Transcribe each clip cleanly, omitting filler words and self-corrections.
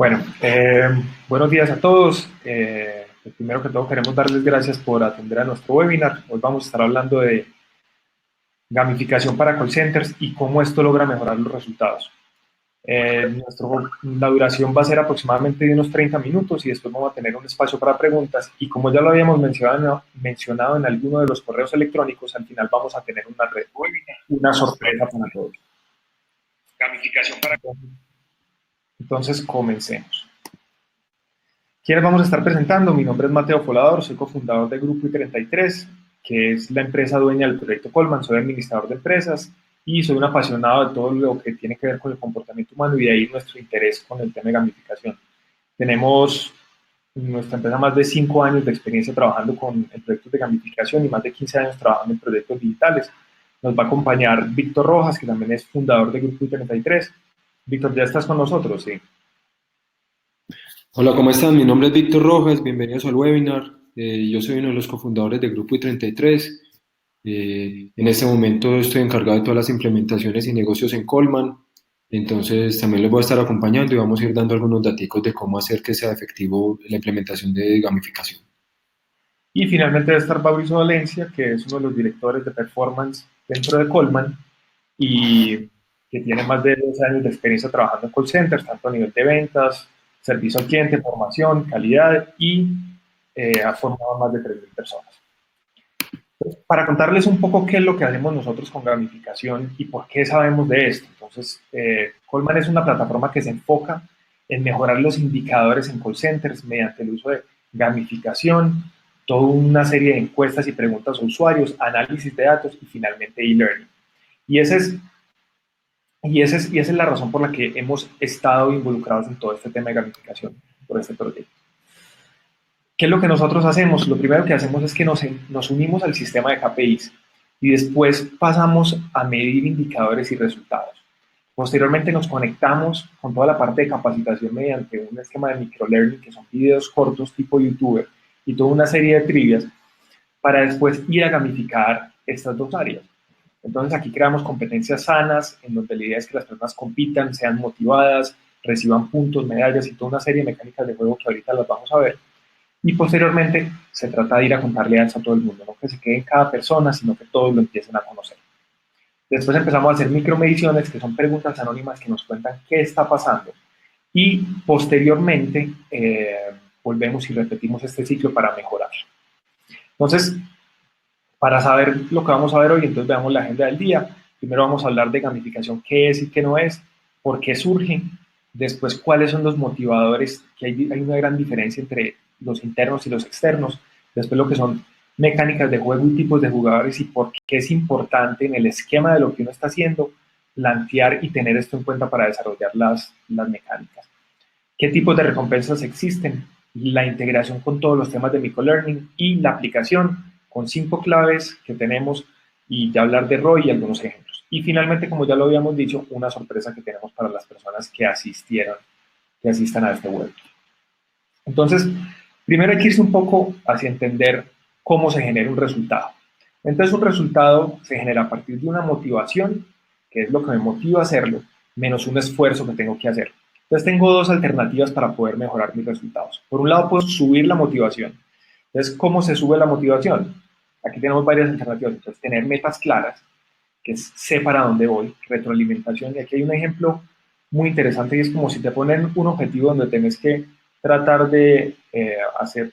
Bueno, buenos días a todos. Primero que todo queremos darles gracias por atender a nuestro webinar. Hoy vamos a estar hablando de gamificación para call centers y cómo esto logra mejorar los resultados. La duración va a ser aproximadamente de unos 30 minutos y después vamos a tener un espacio para preguntas y como ya lo habíamos mencionado en alguno de los correos electrónicos, al final vamos a tener una sorpresa para todos. Gamificación para... Entonces, comencemos. ¿Quiénes vamos a estar presentando? Mi nombre es Mateo Folador, soy cofundador de Grupo I33, que es la empresa dueña del proyecto Colman, soy administrador de empresas y soy un apasionado de todo lo que tiene que ver con el comportamiento humano y de ahí nuestro interés con el tema de gamificación. Tenemos en nuestra empresa más de 5 años de experiencia trabajando en proyectos de gamificación y más de 15 años trabajando en proyectos digitales. Nos va a acompañar Víctor Rojas, que también es fundador de Grupo I33. Víctor, ¿ya estás con nosotros? Sí. Hola, ¿cómo están? Mi nombre es Víctor Rojas, bienvenidos al webinar. Yo soy uno de los cofundadores de Grupo I33. En este momento estoy encargado de todas las implementaciones y negocios en Colman, entonces también les voy a estar acompañando y vamos a ir dando algunos daticos de cómo hacer que sea efectivo la implementación de gamificación. Y finalmente va a estar Mauricio Valencia, que es uno de los directores de performance dentro de Colman y que tiene más de 12 años de experiencia trabajando en call centers, tanto a nivel de ventas, servicio al cliente, formación, calidad y ha formado más de 3.000 personas. Para contarles un poco qué es lo que hacemos nosotros con gamificación y por qué sabemos de esto. Entonces, Colman es una plataforma que se enfoca en mejorar los indicadores en call centers mediante el uso de gamificación, toda una serie de encuestas y preguntas a usuarios, análisis de datos y finalmente e-learning. Y esa es la razón por la que hemos estado involucrados en todo este tema de gamificación, por este proyecto. ¿Qué es lo que nosotros hacemos? Lo primero que hacemos es que nos unimos al sistema de KPIs y después pasamos a medir indicadores y resultados. Posteriormente nos conectamos con toda la parte de capacitación mediante un esquema de microlearning, que son videos cortos tipo YouTuber, y toda una serie de trivias para después ir a gamificar estas dos áreas. Entonces aquí creamos competencias sanas, en donde la idea es que las personas compitan, sean motivadas, reciban puntos, medallas y toda una serie de mecánicas de juego que ahorita las vamos a ver. Y posteriormente se trata de ir a contarle a todo el mundo, no que se quede en cada persona, sino que todos lo empiecen a conocer. Después empezamos a hacer micromediciones, que son preguntas anónimas que nos cuentan qué está pasando. Y posteriormente volvemos y repetimos este ciclo para mejorar. Entonces, para saber lo que vamos a ver hoy, entonces veamos la agenda del día. Primero vamos a hablar de gamificación, qué es y qué no es, por qué surge, después cuáles son los motivadores, que hay una gran diferencia entre los internos y los externos, después lo que son mecánicas de juego y tipos de jugadores y por qué es importante en el esquema de lo que uno está haciendo plantear y tener esto en cuenta para desarrollar las mecánicas. ¿Qué tipos de recompensas existen? La integración con todos los temas de microlearning y la aplicación con 5 claves que tenemos y ya hablar de ROI y algunos ejemplos. Y finalmente, como ya lo habíamos dicho, una sorpresa que tenemos para las personas que asistan a este web. Entonces, primero hay que irse un poco hacia entender cómo se genera un resultado. Entonces, un resultado se genera a partir de una motivación, que es lo que me motiva a hacerlo, menos un esfuerzo que tengo que hacer. Entonces, tengo dos alternativas para poder mejorar mis resultados. Por un lado, puedo subir la motivación. Entonces, ¿cómo se sube la motivación? Aquí tenemos varias alternativas. Entonces, tener metas claras, que es sé para dónde voy, retroalimentación. Y aquí hay un ejemplo muy interesante y es como si te ponen un objetivo donde tienes que tratar de hacer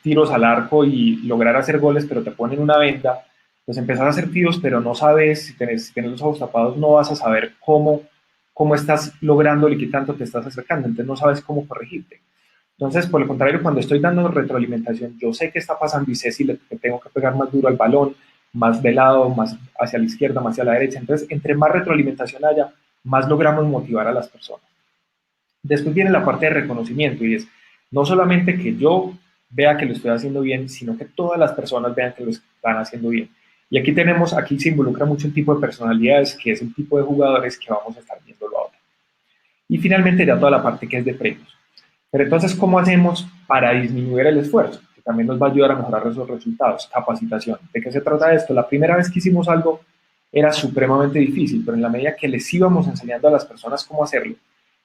tiros al arco y lograr hacer goles, pero te ponen una venda, pues empezás a hacer tiros, pero no sabes, si tienes los ojos tapados, no vas a saber cómo estás logrando y qué tanto te estás acercando, entonces no sabes cómo corregirte. Entonces, por el contrario, cuando estoy dando retroalimentación, yo sé qué está pasando y sé si le tengo que pegar más duro al balón, más de lado, más hacia la izquierda, más hacia la derecha. Entonces, entre más retroalimentación haya, más logramos motivar a las personas. Después viene la parte de reconocimiento y es no solamente que yo vea que lo estoy haciendo bien, sino que todas las personas vean que lo están haciendo bien. Y aquí se involucra mucho el tipo de personalidades, que es el tipo de jugadores que vamos a estar viéndolo ahora. Y finalmente ya toda la parte que es de premios. Pero entonces, ¿cómo hacemos para disminuir el esfuerzo? Que también nos va a ayudar a mejorar esos resultados. Capacitación. ¿De qué se trata esto? La primera vez que hicimos algo era supremamente difícil, pero en la medida que les íbamos enseñando a las personas cómo hacerlo,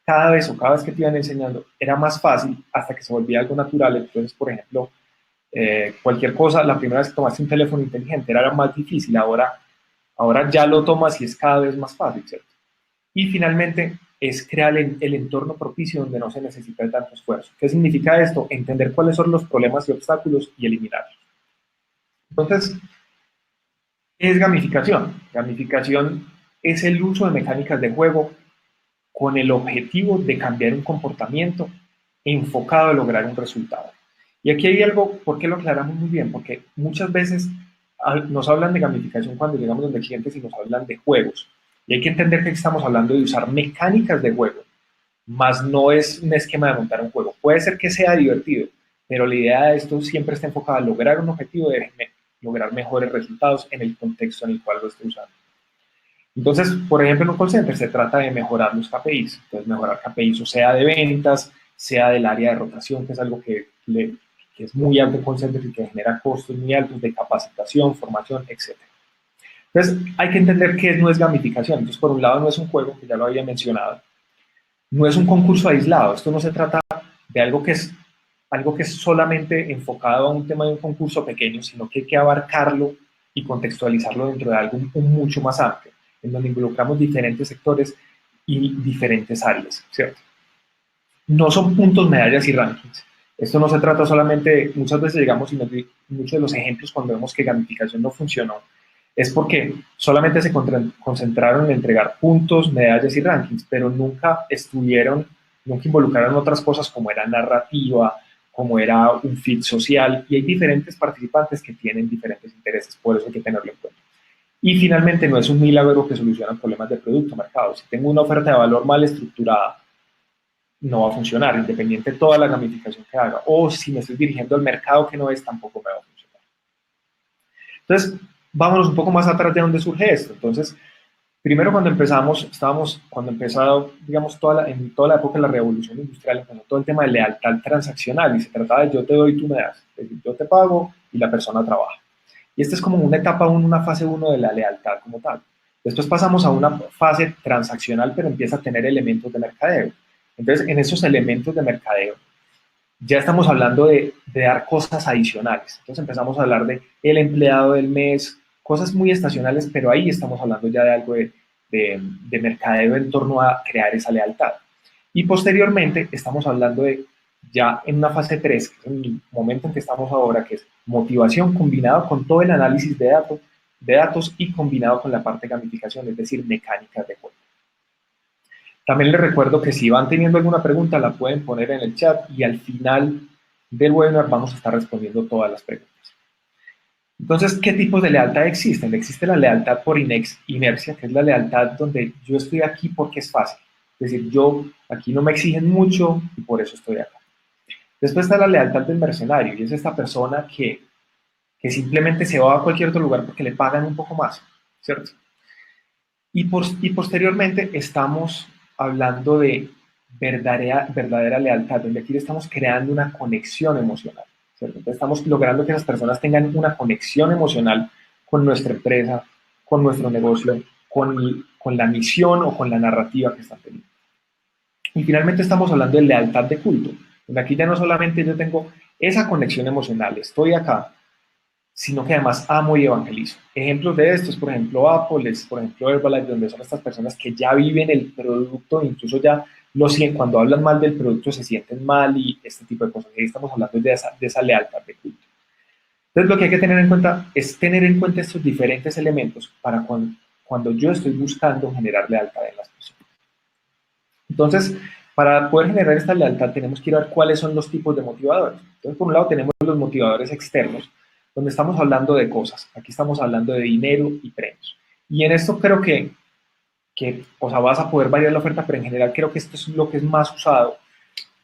cada vez que te iban enseñando, era más fácil hasta que se volvía algo natural. Entonces, por ejemplo, cualquier cosa, la primera vez que tomaste un teléfono inteligente era más difícil, ahora ya lo tomas y es cada vez más fácil, ¿cierto? Y finalmente es crear el entorno propicio donde no se necesita de tanto esfuerzo. ¿Qué significa esto? Entender cuáles son los problemas y obstáculos y eliminarlos. Entonces, ¿qué es gamificación? Gamificación es el uso de mecánicas de juego con el objetivo de cambiar un comportamiento enfocado a lograr un resultado. Y aquí hay algo, ¿por qué lo aclaramos muy bien? Porque muchas veces nos hablan de gamificación cuando llegamos donde clientes y nos hablan de juegos. Y hay que entender que estamos hablando de usar mecánicas de juego, más no es un esquema de montar un juego. Puede ser que sea divertido, pero la idea de esto siempre está enfocada a lograr un objetivo de lograr mejores resultados en el contexto en el cual lo esté usando. Entonces, por ejemplo, en un call center se trata de mejorar los KPIs. Entonces, mejorar KPIs, o sea, de ventas, sea del área de rotación, que es algo que es muy alto en call center y que genera costos muy altos de capacitación, formación, etc. Entonces, hay que entender que no es gamificación. Entonces, por un lado, no es un juego, que ya lo había mencionado, no es un concurso aislado. Esto no se trata de algo que es solamente enfocado a un tema de un concurso pequeño, sino que hay que abarcarlo y contextualizarlo dentro de algo mucho más amplio, en donde involucramos diferentes sectores y diferentes áreas, ¿cierto? No son puntos, medallas y rankings. Esto no se trata solamente, muchas veces llegamos y muchos de los ejemplos cuando vemos que gamificación no funcionó, es porque solamente se concentraron en entregar puntos, medallas y rankings, pero nunca involucraron otras cosas como era narrativa, como era un fit social, y hay diferentes participantes que tienen diferentes intereses, por eso hay que tenerlo en cuenta. Y finalmente no es un milagro que soluciona problemas de producto o mercado. Si tengo una oferta de valor mal estructurada, no va a funcionar, independiente de toda la gamificación que haga. O si me estoy dirigiendo al mercado que no es, tampoco me va a funcionar. Entonces, vámonos un poco más atrás de dónde surge esto. Entonces, primero cuando cuando empezó, digamos, en toda la época de la revolución industrial, empezó todo el tema de lealtad transaccional y se trataba de yo te doy, tú me das. Es decir, yo te pago y la persona trabaja. Y esta es como una etapa 1, una fase 1 de la lealtad como tal. Después pasamos a una fase transaccional, pero empieza a tener elementos de mercadeo. Entonces, en esos elementos de mercadeo, ya estamos hablando de dar cosas adicionales. Entonces empezamos a hablar de el empleado del mes, cosas muy estacionales, pero ahí estamos hablando ya de algo de mercadeo en torno a crear esa lealtad. Y posteriormente estamos hablando de ya en una fase 3, que es el momento en que estamos ahora, que es motivación combinado con todo el análisis de datos y combinado con la parte de gamificación, es decir, mecánicas de juego. También les recuerdo que si van teniendo alguna pregunta la pueden poner en el chat y al final del webinar vamos a estar respondiendo todas las preguntas. Entonces, ¿qué tipos de lealtad existen? Existe la lealtad por inercia, que es la lealtad donde yo estoy aquí porque es fácil. Es decir, yo aquí no me exigen mucho y por eso estoy acá. Después está la lealtad del mercenario y es esta persona que simplemente se va a cualquier otro lugar porque le pagan un poco más, ¿cierto? Y posteriormente estamos hablando de verdadera lealtad, donde aquí estamos creando una conexión emocional, ¿cierto? Entonces estamos logrando que las personas tengan una conexión emocional con nuestra empresa, con nuestro negocio, con la misión o con la narrativa que están teniendo. Y finalmente estamos hablando de lealtad de culto, donde aquí ya no solamente yo tengo esa conexión emocional, estoy acá, sino que además amo y evangelizo. Ejemplos de esto es, por ejemplo, Apple, es, por ejemplo, Herbalife, donde son estas personas que ya viven el producto, incluso ya lo sienten, cuando hablan mal del producto se sienten mal y este tipo de cosas. Ahí estamos hablando de esa lealtad de culto. Entonces, lo que hay que tener en cuenta es tener en cuenta estos diferentes elementos para cuando yo estoy buscando generar lealtad en las personas. Entonces, para poder generar esta lealtad tenemos que ir a ver cuáles son los tipos de motivadores. Entonces, por un lado tenemos los motivadores externos, donde estamos hablando de cosas. Aquí estamos hablando de dinero y premios. Y en esto creo o sea, vas a poder variar la oferta, pero en general creo que esto es lo que es más usado.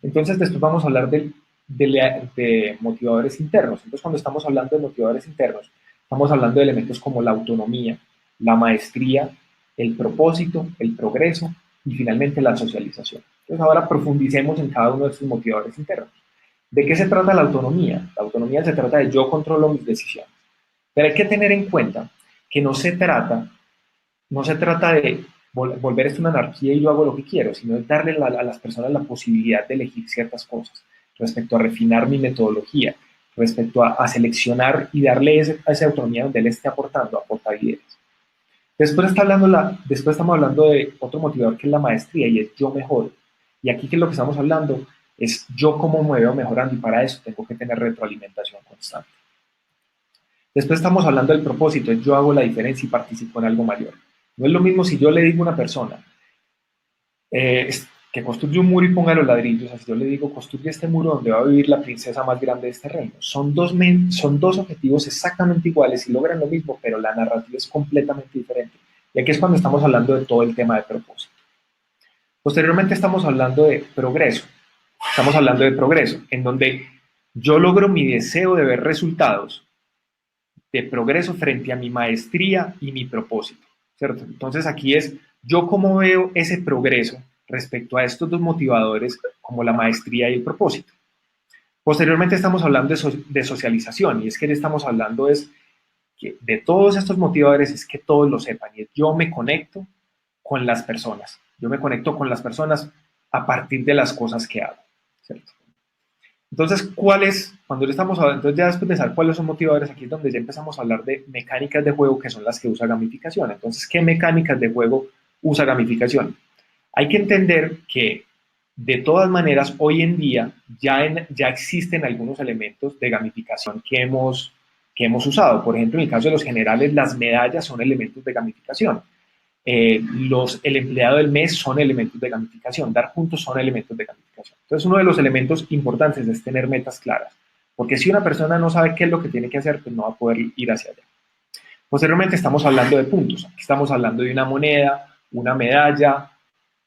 Entonces, después vamos a hablar de motivadores internos. Entonces, cuando estamos hablando de motivadores internos, estamos hablando de elementos como la autonomía, la maestría, el propósito, el progreso y finalmente la socialización. Entonces, ahora profundicemos en cada uno de estos motivadores internos. ¿De qué se trata la autonomía? La autonomía se trata de yo controlo mis decisiones. Pero hay que tener en cuenta que no se trata volver esto una anarquía y yo hago lo que quiero, sino es darle a las personas la posibilidad de elegir ciertas cosas respecto a refinar mi metodología, respecto a seleccionar y darle esa autonomía donde él esté aportando, aportar ideas. Después estamos hablando de otro motivador que es la maestría y es yo mejoro. Y aquí que lo que estamos hablando es yo cómo me veo mejorando y para eso tengo que tener retroalimentación constante. Después estamos hablando del propósito, es yo hago la diferencia y participo en algo mayor. No es lo mismo si yo le digo a una persona que construye un muro y ponga los ladrillos, así yo le digo construye este muro donde va a vivir la princesa más grande de este reino. Son dos objetivos exactamente iguales y logran lo mismo, pero la narrativa es completamente diferente. Y aquí es cuando estamos hablando de todo el tema de propósito. Posteriormente estamos hablando de progreso. Estamos hablando de progreso, en donde yo logro mi deseo de ver resultados de progreso frente a mi maestría y mi propósito, ¿cierto? Entonces aquí es yo cómo veo ese progreso respecto a estos dos motivadores como la maestría y el propósito. Posteriormente estamos hablando de socialización y es que estamos hablando es que de todos estos motivadores es que todos lo sepan y yo me conecto con las personas, yo me conecto con las personas a partir de las cosas que hago, ¿cierto? Entonces, cuando estamos hablando, entonces ya después de saber cuáles son motivadores, aquí es donde ya empezamos a hablar de mecánicas de juego que son las que usa gamificación. Entonces, ¿qué mecánicas de juego usa gamificación? Hay que entender que de todas maneras, hoy en día ya existen algunos elementos de gamificación que hemos usado. Por ejemplo, en el caso de los generales, las medallas son elementos de gamificación. El empleado del mes son elementos de gamificación, dar puntos son elementos de gamificación. Entonces, uno de los elementos importantes es tener metas claras, porque si una persona no sabe qué es lo que tiene que hacer, pues no va a poder ir hacia allá. Posteriormente estamos hablando de puntos, aquí estamos hablando de una moneda, una medalla,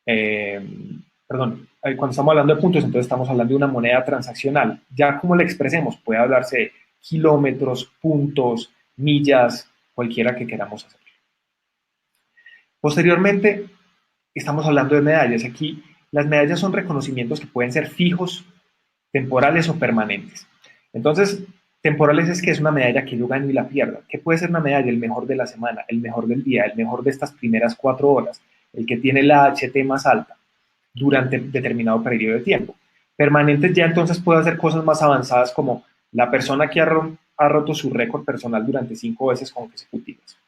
cuando estamos hablando de puntos, entonces estamos hablando de una moneda transaccional. Ya como la expresemos, puede hablarse de kilómetros, puntos, millas, cualquiera que queramos hacer. Posteriormente, estamos hablando de medallas. Aquí las medallas son reconocimientos que pueden ser fijos, temporales o permanentes. Entonces, temporales es que es una medalla que yo gano y la pierda. ¿Qué puede ser una medalla? El mejor de la semana, el mejor del día, el mejor de estas primeras 4 horas, el que tiene la HT más alta durante determinado periodo de tiempo. Permanentes ya entonces puedo hacer cosas más avanzadas como la persona que ha roto su récord personal durante 5 veces consecutivas.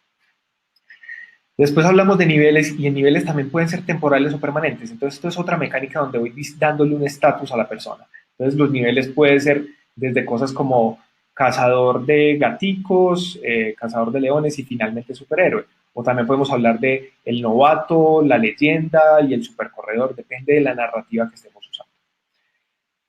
Después hablamos de niveles y en niveles también pueden ser temporales o permanentes. Entonces esto es otra mecánica donde voy dándole un estatus a la persona. Entonces los niveles pueden ser desde cosas como cazador de gaticos, cazador de leones y finalmente superhéroe. O también podemos hablar de el novato, la leyenda y el supercorredor. Depende de la narrativa que estemos usando.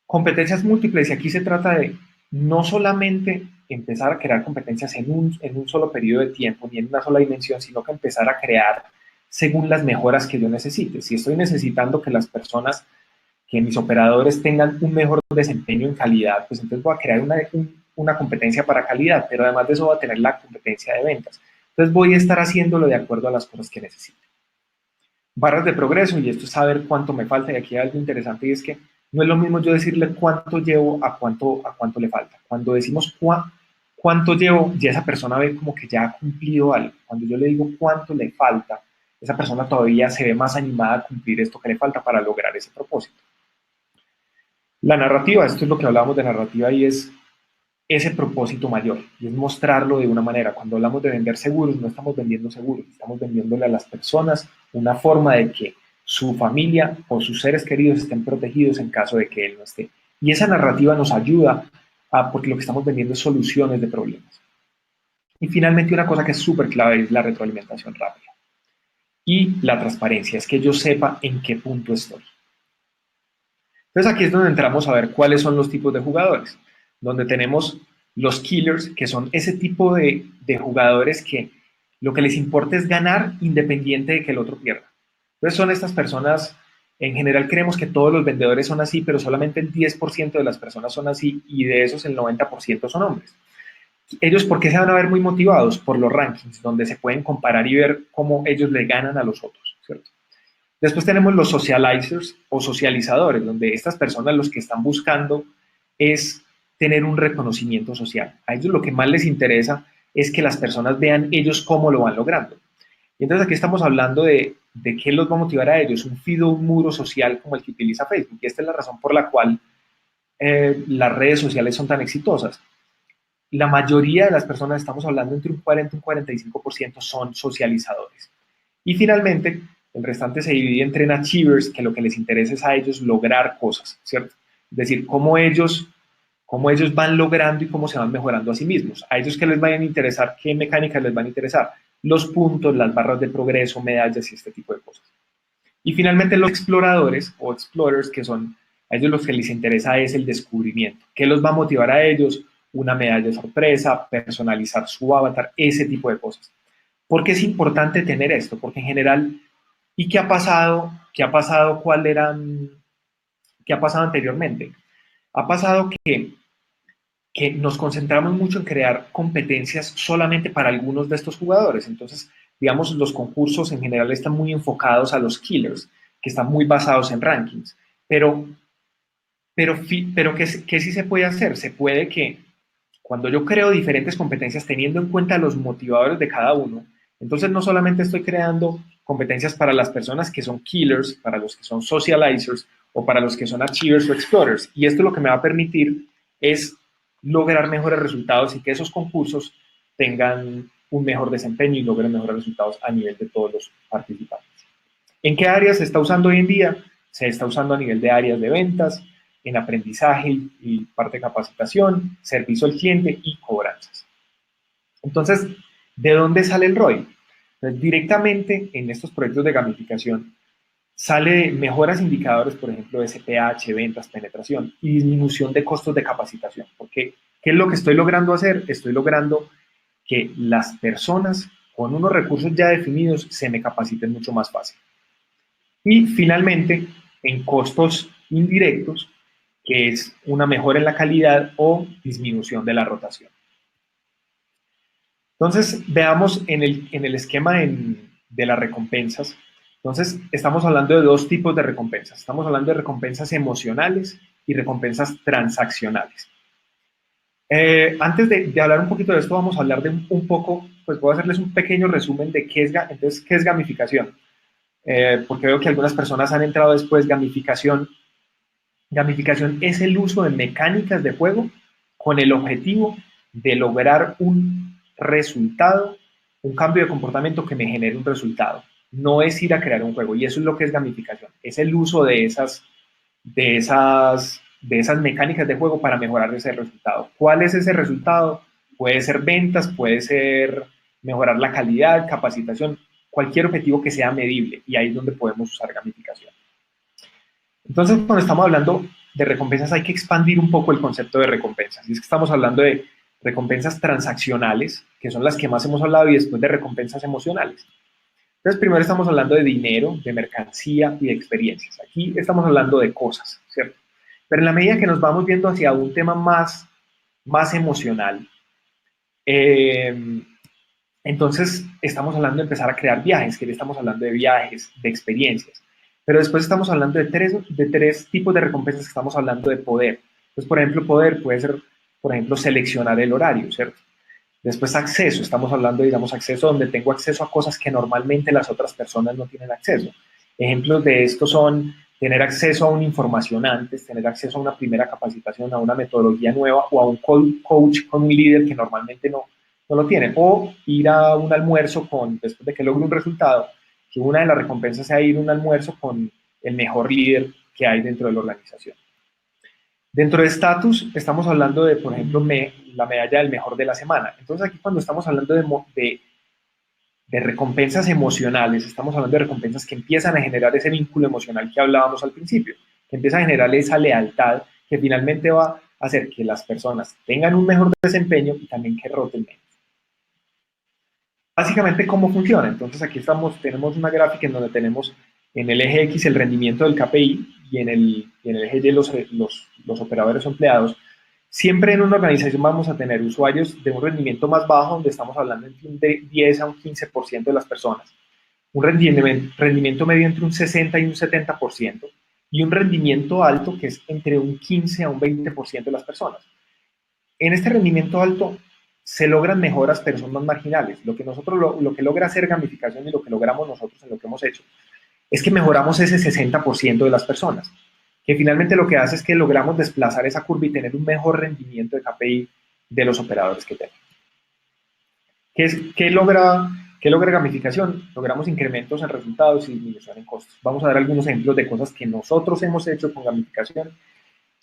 Competencias múltiples, y aquí se trata de no solamente empezar a crear competencias en un solo periodo de tiempo ni en una sola dimensión, sino que empezar a crear según las mejoras que yo necesite. Si estoy necesitando que las personas, que mis operadores tengan un mejor desempeño en calidad, pues entonces voy a crear una competencia para calidad, pero además de eso voy a tener la competencia de ventas. Entonces voy a estar haciéndolo de acuerdo a las cosas que necesite. Barras de progreso, y esto es saber cuánto me falta, y aquí hay algo interesante y es que no es lo mismo yo decirle cuánto llevo a cuánto le falta. Cuando decimos cuánto llevo, ya esa persona ve como que ya ha cumplido algo. Cuando yo le digo cuánto le falta, esa persona todavía se ve más animada a cumplir esto que le falta para lograr ese propósito. La narrativa, esto es lo que hablábamos de narrativa y es ese propósito mayor y es mostrarlo de una manera. Cuando hablamos de vender seguros, no estamos vendiendo seguros, estamos vendiéndole a las personas una forma de que su familia o sus seres queridos estén protegidos en caso de que él no esté. Y esa narrativa nos ayuda porque lo que estamos vendiendo es soluciones de problemas. Y finalmente una cosa que es súper clave es la retroalimentación rápida. Y la transparencia, es que yo sepa en qué punto estoy. Entonces aquí es donde entramos a ver cuáles son los tipos de jugadores, donde tenemos los killers, que son ese tipo de jugadores que lo que les importa es ganar independiente de que el otro pierda. Entonces son estas personas, en general creemos que todos los vendedores son así, pero solamente el 10% de las personas son así y de esos el 90% son hombres. Ellos, ¿por qué se van a ver muy motivados? Por los rankings, donde se pueden comparar y ver cómo ellos le ganan a los otros, ¿cierto? Después tenemos los socializers o socializadores, donde estas personas los que están buscando es tener un reconocimiento social. A ellos lo que más les interesa es que las personas vean ellos cómo lo van logrando. Y entonces aquí estamos hablando de qué los va a motivar a ellos, un feed o un muro social como el que utiliza Facebook. Y esta es la razón por la cual las redes sociales son tan exitosas. La mayoría de las personas, estamos hablando entre un 40 y un 45%, son socializadores. Y finalmente, el restante se divide entre achievers, que lo que les interesa es a ellos lograr cosas, ¿cierto? Es decir, cómo ellos van logrando y cómo se van mejorando a sí mismos. A ellos que les vayan a interesar, qué mecánicas les van a interesar, los puntos, las barras de progreso, medallas y este tipo de cosas. Y finalmente los exploradores o explorers, que son a ellos los que les interesa es el descubrimiento. ¿Qué los va a motivar a ellos? Una medalla de sorpresa, personalizar su avatar, ese tipo de cosas. ¿Por qué es importante tener esto? Porque en general, ¿y qué ha pasado? ¿Qué ha pasado? ¿Qué ha pasado anteriormente? Ha pasado que nos concentramos mucho en crear competencias solamente para algunos de estos jugadores. Entonces, digamos, los concursos en general están muy enfocados a los killers, que están muy basados en rankings. Pero ¿qué sí se puede hacer? Se puede que cuando yo creo diferentes competencias teniendo en cuenta los motivadores de cada uno, entonces no solamente estoy creando competencias para las personas que son killers, para los que son socializers o para los que son achievers o explorers. Y esto lo que me va a permitir es lograr mejores resultados y que esos concursos tengan un mejor desempeño y logren mejores resultados a nivel de todos los participantes. ¿En qué áreas se está usando hoy en día? Se está usando a nivel de áreas de ventas, en aprendizaje y parte de capacitación, servicio al cliente y cobranzas. Entonces, ¿de dónde sale el ROI? Entonces, directamente en estos proyectos de gamificación sale mejoras indicadores, por ejemplo, de CPH, ventas, penetración y disminución de costos de capacitación. Porque, ¿qué es lo que estoy logrando hacer? Estoy logrando que las personas con unos recursos ya definidos se me capaciten mucho más fácil. Y finalmente, en costos indirectos, que es una mejora en la calidad o disminución de la rotación. Entonces, veamos en el esquema de las recompensas. Entonces, estamos hablando de dos tipos de recompensas. Estamos hablando de recompensas emocionales y recompensas transaccionales. Antes de hablar un poquito de esto, vamos a hablar de un poco, pues voy a hacerles un pequeño resumen de qué es gamificación. Porque veo que algunas personas han entrado después. Gamificación es el uso de mecánicas de juego con el objetivo de lograr un resultado, un cambio de comportamiento que me genere un resultado. No es ir a crear un juego, y eso es lo que es gamificación. Es el uso de esas mecánicas de juego para mejorar ese resultado. ¿Cuál es ese resultado? Puede ser ventas, puede ser mejorar la calidad, capacitación, cualquier objetivo que sea medible, y ahí es donde podemos usar gamificación. Entonces, cuando estamos hablando de recompensas, hay que expandir un poco el concepto de recompensas. Y es que estamos hablando de recompensas transaccionales, que son las que más hemos hablado, y después de recompensas emocionales. Entonces, primero estamos hablando de dinero, de mercancía y de experiencias. Aquí estamos hablando de cosas, ¿cierto? Pero en la medida que nos vamos viendo hacia un tema más emocional, entonces estamos hablando de empezar a crear viajes, que ya estamos hablando de viajes, de experiencias. Pero después estamos hablando de tres tipos de recompensas que estamos hablando de poder. Entonces, por ejemplo, poder puede ser, por ejemplo, seleccionar el horario, ¿cierto? Después acceso, estamos hablando, digamos, acceso donde tengo acceso a cosas que normalmente las otras personas no tienen acceso. Ejemplos de esto son tener acceso a una información antes, tener acceso a una primera capacitación, a una metodología nueva o a un coach con un líder que normalmente no lo tiene. O ir a un almuerzo después de que logre un resultado, que una de las recompensas sea ir a un almuerzo con el mejor líder que hay dentro de la organización. Dentro de estatus, estamos hablando de, por ejemplo, la medalla del mejor de la semana. Entonces, aquí cuando estamos hablando de recompensas emocionales, estamos hablando de recompensas que empiezan a generar ese vínculo emocional que hablábamos al principio, que empieza a generar esa lealtad que finalmente va a hacer que las personas tengan un mejor desempeño y también que roten menos. Básicamente, ¿cómo funciona? Entonces, aquí tenemos una gráfica en donde tenemos en el eje X el rendimiento del KPI y en el eje Y los operadores o empleados. Siempre en una organización vamos a tener usuarios de un rendimiento más bajo, donde estamos hablando entre un 10 a un 15% de las personas, un rendimiento medio entre un 60 y un 70%, y un rendimiento alto que es entre un 15 a un 20% de las personas. En este rendimiento alto, se logran mejoras, pero son más marginales. Lo que lo que logra hacer gamificación y lo que logramos nosotros en lo que hemos hecho es que mejoramos ese 60% de las personas, que finalmente lo que hace es que logramos desplazar esa curva y tener un mejor rendimiento de KPI de los operadores que tenemos. ¿Qué logra gamificación? Logramos incrementos en resultados y disminución en costos. Vamos a dar algunos ejemplos de cosas que nosotros hemos hecho con gamificación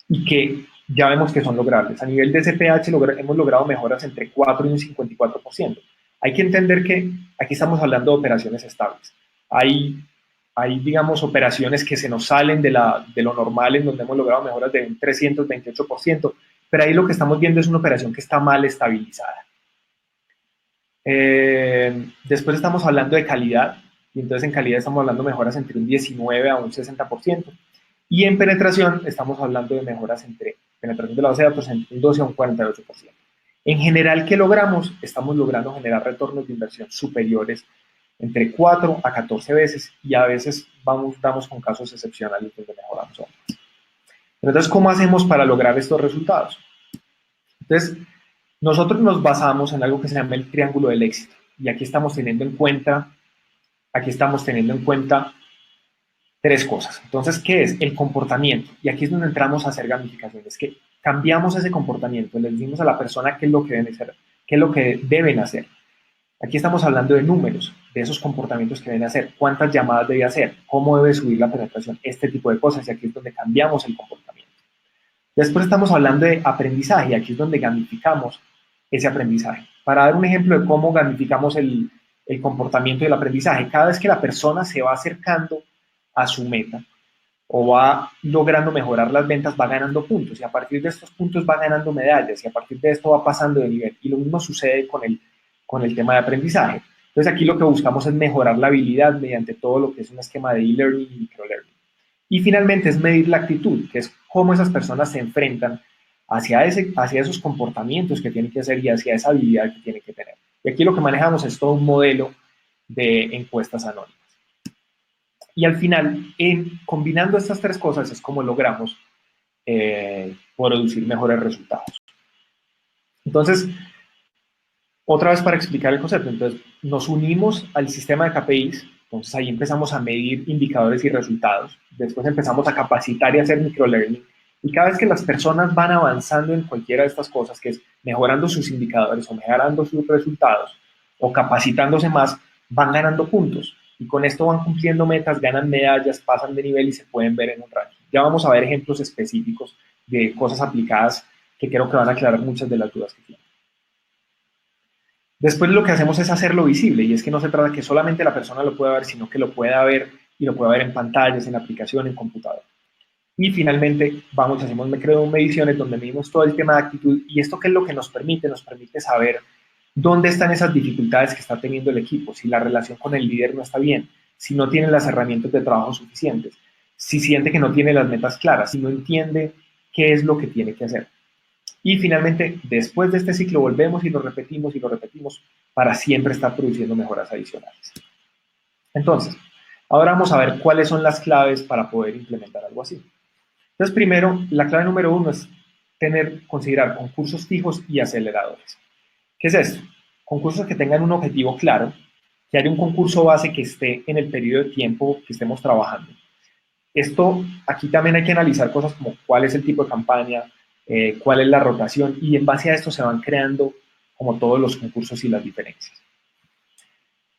y que ya vemos que son logrables. A nivel de CPH hemos logrado mejoras entre 4 y un 54%. Hay que entender que aquí estamos hablando de operaciones estables. Hay digamos, operaciones que se nos salen de lo normal, en donde hemos logrado mejoras de un 328%, pero ahí lo que estamos viendo es una operación que está mal estabilizada. Después estamos hablando de calidad, y entonces en calidad estamos hablando de mejoras entre un 19 a un 60%. Y en penetración estamos hablando de mejoras entre penetración de la base de datos entre un 12 a un 48%. En general, ¿qué logramos? Estamos logrando generar retornos de inversión superiores entre 4 a 14 veces y a veces damos con casos excepcionales donde mejoramos aún más. Entonces, ¿cómo hacemos para lograr estos resultados? Entonces, nosotros nos basamos en algo que se llama el triángulo del éxito y aquí estamos teniendo en cuenta tres cosas. Entonces, ¿qué es? El comportamiento. Y aquí es donde entramos a hacer gamificación. Es que cambiamos ese comportamiento, le decimos a la persona qué es lo que deben hacer, qué es lo que deben hacer. Aquí estamos hablando de números, de esos comportamientos que deben hacer, cuántas llamadas debe hacer, cómo debe subir la penetración, este tipo de cosas. Y aquí es donde cambiamos el comportamiento. Después estamos hablando de aprendizaje y aquí es donde gamificamos ese aprendizaje. Para dar un ejemplo de cómo gamificamos el comportamiento del aprendizaje, cada vez que la persona se va acercando a su meta o va logrando mejorar las ventas, va ganando puntos y a partir de estos puntos va ganando medallas y a partir de esto va pasando de nivel. Y lo mismo sucede con el tema de aprendizaje. Entonces aquí lo que buscamos es mejorar la habilidad mediante todo lo que es un esquema de e-learning y microlearning. Y finalmente es medir la actitud, que es cómo esas personas se enfrentan hacia esos comportamientos que tienen que hacer y hacia esa habilidad que tienen que tener. Y aquí lo que manejamos es todo un modelo de encuestas anónimas. Y al final, combinando estas tres cosas, es como logramos producir mejores resultados. Entonces, otra vez para explicar el concepto, entonces nos unimos al sistema de KPIs, entonces ahí empezamos a medir indicadores y resultados, después empezamos a capacitar y hacer microlearning, y cada vez que las personas van avanzando en cualquiera de estas cosas, que es mejorando sus indicadores o mejorando sus resultados o capacitándose más, van ganando puntos. Y con esto van cumpliendo metas, ganan medallas, pasan de nivel y se pueden ver en un ranking. Ya vamos a ver ejemplos específicos de cosas aplicadas que creo que van a aclarar muchas de las dudas que tienen. Después lo que hacemos es hacerlo visible y es que no se trata que solamente la persona lo pueda ver, sino que lo pueda ver y lo pueda ver en pantallas, en aplicación, en computador. Y finalmente hacemos mediciones donde medimos todo el tema de actitud y esto qué es lo que nos permite saber dónde están esas dificultades que está teniendo el equipo, si la relación con el líder no está bien, si no tiene las herramientas de trabajo suficientes, si siente que no tiene las metas claras, si no entiende qué es lo que tiene que hacer. Y finalmente, después de este ciclo, volvemos y lo repetimos para siempre estar produciendo mejoras adicionales. Entonces, ahora vamos a ver cuáles son las claves para poder implementar algo así. Entonces, primero, la clave número 1 es considerar concursos fijos y aceleradores. ¿Qué es esto? Concursos que tengan un objetivo claro, que haya un concurso base que esté en el periodo de tiempo que estemos trabajando. Aquí también hay que analizar cosas como cuál es el tipo de campaña, cuál es la rotación, y en base a esto se van creando como todos los concursos y las diferencias.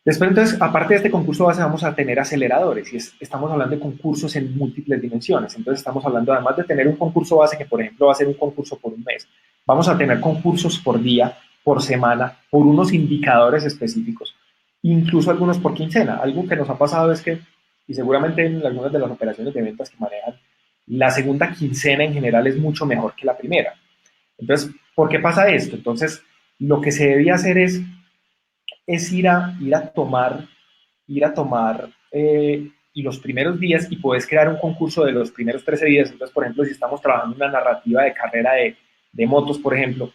Después, entonces, aparte de este concurso base, vamos a tener aceleradores, y estamos hablando de concursos en múltiples dimensiones. Entonces, estamos hablando, además de tener un concurso base, que por ejemplo va a ser un concurso por un mes, vamos a tener concursos por día, por semana, por unos indicadores específicos, incluso algunos por quincena. Algo que nos ha pasado es que, y seguramente en algunas de las operaciones de ventas que manejan, la segunda quincena en general es mucho mejor que la primera. Entonces, ¿por qué pasa esto? Entonces, lo que se debía hacer es ir a tomar los primeros días y puedes crear un concurso de los primeros 13 días. Entonces, por ejemplo, si estamos trabajando una narrativa de carrera de motos, por ejemplo,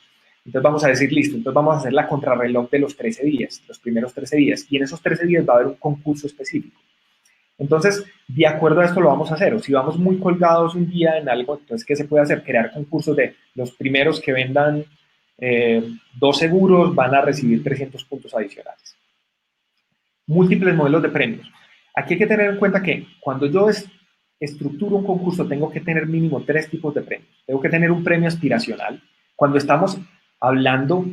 entonces vamos a decir, listo, entonces vamos a hacer la contrarreloj de los 13 días, los primeros 13 días, y en esos 13 días va a haber un concurso específico. Entonces, de acuerdo a esto lo vamos a hacer, o si vamos muy colgados un día en algo, entonces, ¿qué se puede hacer? Crear concursos de los primeros que vendan 2 seguros van a recibir 300 puntos adicionales. Múltiples modelos de premios. Aquí hay que tener en cuenta que cuando yo estructuro un concurso, tengo que tener mínimo 3 tipos de premios. Tengo que tener un premio aspiracional. Cuando estamos hablando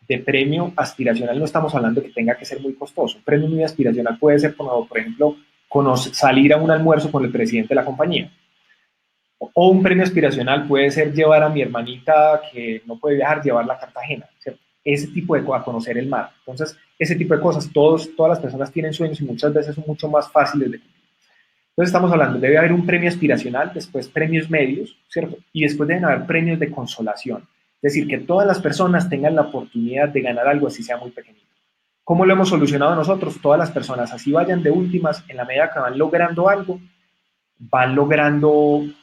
de premio aspiracional, no estamos hablando de que tenga que ser muy costoso. Un premio muy aspiracional puede ser, por ejemplo, salir a un almuerzo con el presidente de la compañía. O un premio aspiracional puede ser llevar a mi hermanita que no puede viajar, llevarla a Cartagena, ¿cierto? Ese tipo de cosas, a conocer el mar. Entonces, ese tipo de cosas, todas las personas tienen sueños y muchas veces son mucho más fáciles de cumplir. Entonces, estamos hablando, debe haber un premio aspiracional, después premios medios, ¿cierto? Y después deben haber premios de consolación. Es decir, que todas las personas tengan la oportunidad de ganar algo así sea muy pequeñito. ¿Cómo lo hemos solucionado nosotros? Todas las personas, así vayan de últimas, en la medida que van logrando algo, van logrando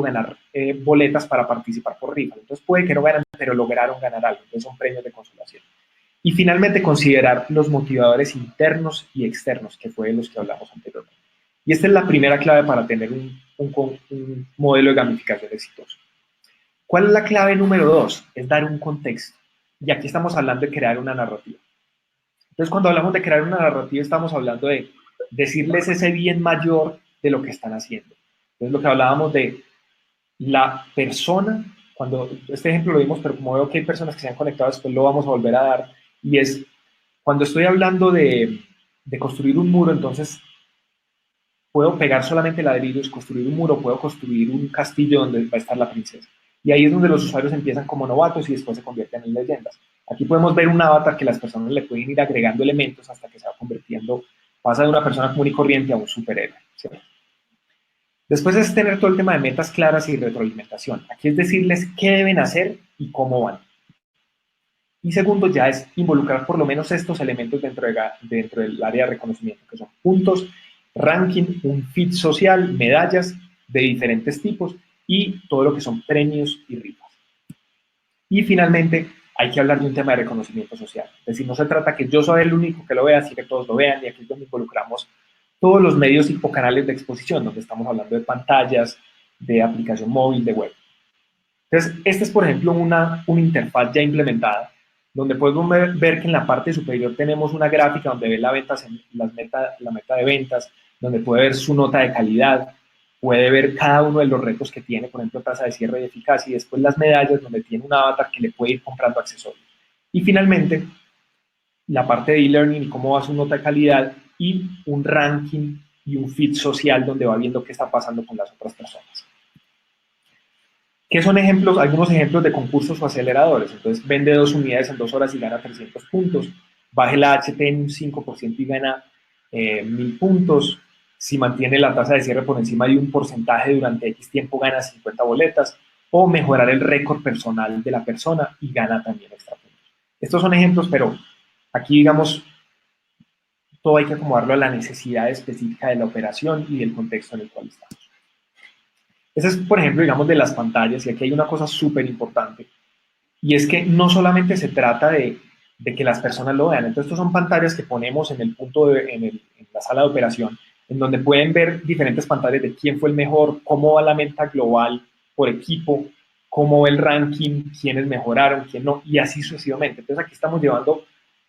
ganar boletas para participar por rifa. Entonces puede que no ganen, pero lograron ganar algo. Entonces son premios de consolación. Y finalmente considerar los motivadores internos y externos, que fue de los que hablamos anteriormente. Y esta es la primera clave para tener un modelo de gamificación exitoso. ¿Cuál es la clave número 2? Es dar un contexto. Y aquí estamos hablando de crear una narrativa. Entonces, cuando hablamos de crear una narrativa, estamos hablando de decirles ese bien mayor de lo que están haciendo. Entonces, lo que hablábamos de la persona, cuando este ejemplo lo vimos, pero como veo que hay personas que se han conectado, después lo vamos a volver a dar, y es cuando estoy hablando de construir un muro, entonces puedo pegar solamente ladrillos, construir un muro, puedo construir un castillo donde va a estar la princesa. Y ahí es donde los usuarios empiezan como novatos y después se convierten en leyendas. Aquí podemos ver un avatar que las personas le pueden ir agregando elementos hasta que se va convirtiendo, pasa de una persona común y corriente a un superhéroe, ¿cierto? Después es tener todo el tema de metas claras y retroalimentación. Aquí es decirles qué deben hacer y cómo van. Y segundo ya es involucrar por lo menos estos elementos dentro del área de reconocimiento, que son puntos, ranking, un feed social, medallas de diferentes tipos y todo lo que son premios y rifas. Y finalmente hay que hablar de un tema de reconocimiento social. Es decir, no se trata que yo soy el único que lo vea, así que todos lo vean, y aquí es donde involucramos todos los medios o canales de exposición, donde estamos hablando de pantallas, de aplicación móvil, de web. Entonces, esta es, por ejemplo, una interfaz ya implementada, donde podemos ver que en la parte superior tenemos una gráfica donde ve la meta de ventas, donde puede ver su nota de calidad, puede ver cada uno de los retos que tiene, por ejemplo, tasa de cierre y eficacia, y después las medallas, donde tiene un avatar que le puede ir comprando accesorios. Y finalmente, la parte de e-learning y cómo va su nota de calidad y un ranking y un feed social donde va viendo qué está pasando con las otras personas. ¿Qué son ejemplos? Algunos ejemplos de concursos o aceleradores. Entonces, vende 2 unidades en 2 horas y gana 300 puntos. Baje la HT en un 5% y gana 1000 puntos. Si mantiene la tasa de cierre por encima de un porcentaje durante X tiempo, gana 50 boletas. O mejorar el récord personal de la persona y gana también extra puntos. Estos son ejemplos, pero aquí, digamos, todo hay que acomodarlo a la necesidad específica de la operación y del contexto en el cual estamos. Ese es, por ejemplo, digamos, de las pantallas, y aquí hay una cosa súper importante, y es que no solamente se trata de que las personas lo vean. Entonces, estos son pantallas que ponemos en el punto, en la sala de operación, en donde pueden ver diferentes pantallas de quién fue el mejor, cómo va la meta global por equipo, cómo va el ranking, quiénes mejoraron, quién no, y así sucesivamente. Entonces, aquí estamos llevando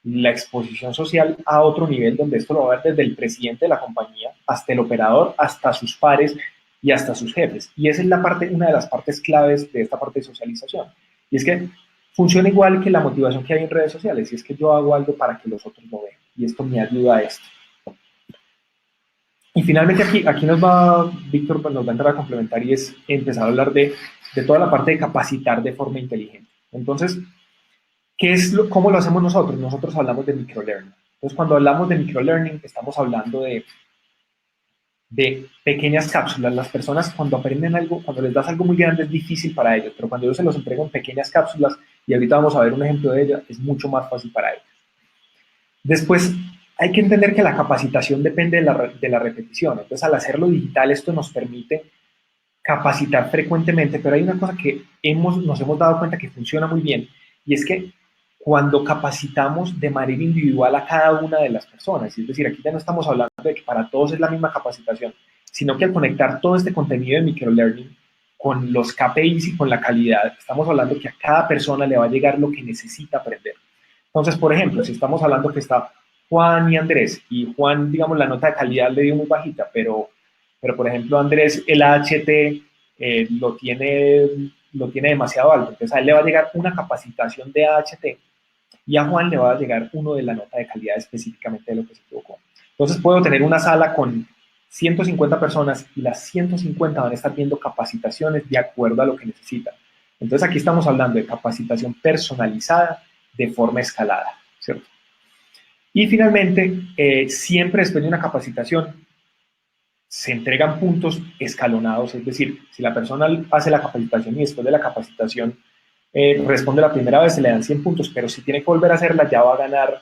la exposición social a otro nivel, donde esto lo va a ver desde el presidente de la compañía hasta el operador, hasta sus pares y hasta sus jefes. Y esa es una de las partes claves de esta parte de socialización. Y es que funciona igual que la motivación que hay en redes sociales, y es que yo hago algo para que los otros lo vean, y esto me ayuda a esto. Y finalmente aquí nos va, Víctor, pues nos va a entrar a complementar, y es empezar a hablar de toda la parte de capacitar de forma inteligente. Entonces, ¿cómo lo hacemos nosotros? Nosotros hablamos de microlearning. Entonces, cuando hablamos de microlearning, estamos hablando de pequeñas cápsulas. Las personas cuando aprenden algo, cuando les das algo muy grande es difícil para ellos, pero cuando yo se los entrego en pequeñas cápsulas, y ahorita vamos a ver un ejemplo de ella, es mucho más fácil para ellos. Después, hay que entender que la capacitación depende de la repetición. Entonces, al hacerlo digital, esto nos permite capacitar frecuentemente, pero hay una cosa que nos hemos dado cuenta que funciona muy bien, y es que cuando capacitamos de manera individual a cada una de las personas, es decir, aquí ya no estamos hablando de que para todos es la misma capacitación, sino que al conectar todo este contenido de microlearning con los KPIs y con la calidad, estamos hablando que a cada persona le va a llegar lo que necesita aprender. Entonces, por ejemplo, si estamos hablando que está Juan y Andrés, y Juan, digamos, la nota de calidad le dio muy bajita, pero por ejemplo, Andrés, el AHT lo tiene demasiado alto. Entonces, a él le va a llegar una capacitación de AHT y a Juan le va a llegar uno de la nota de calidad específicamente de lo que se equivocó. Entonces, puedo tener una sala con 150 personas y las 150 van a estar viendo capacitaciones de acuerdo a lo que necesitan. Entonces, aquí estamos hablando de capacitación personalizada de forma escalada, ¿cierto? Y finalmente, siempre después de una capacitación, se entregan puntos escalonados, es decir, si la persona hace la capacitación y después de la capacitación responde la primera vez, se le dan 100 puntos, pero si tiene que volver a hacerla, ya va a ganar,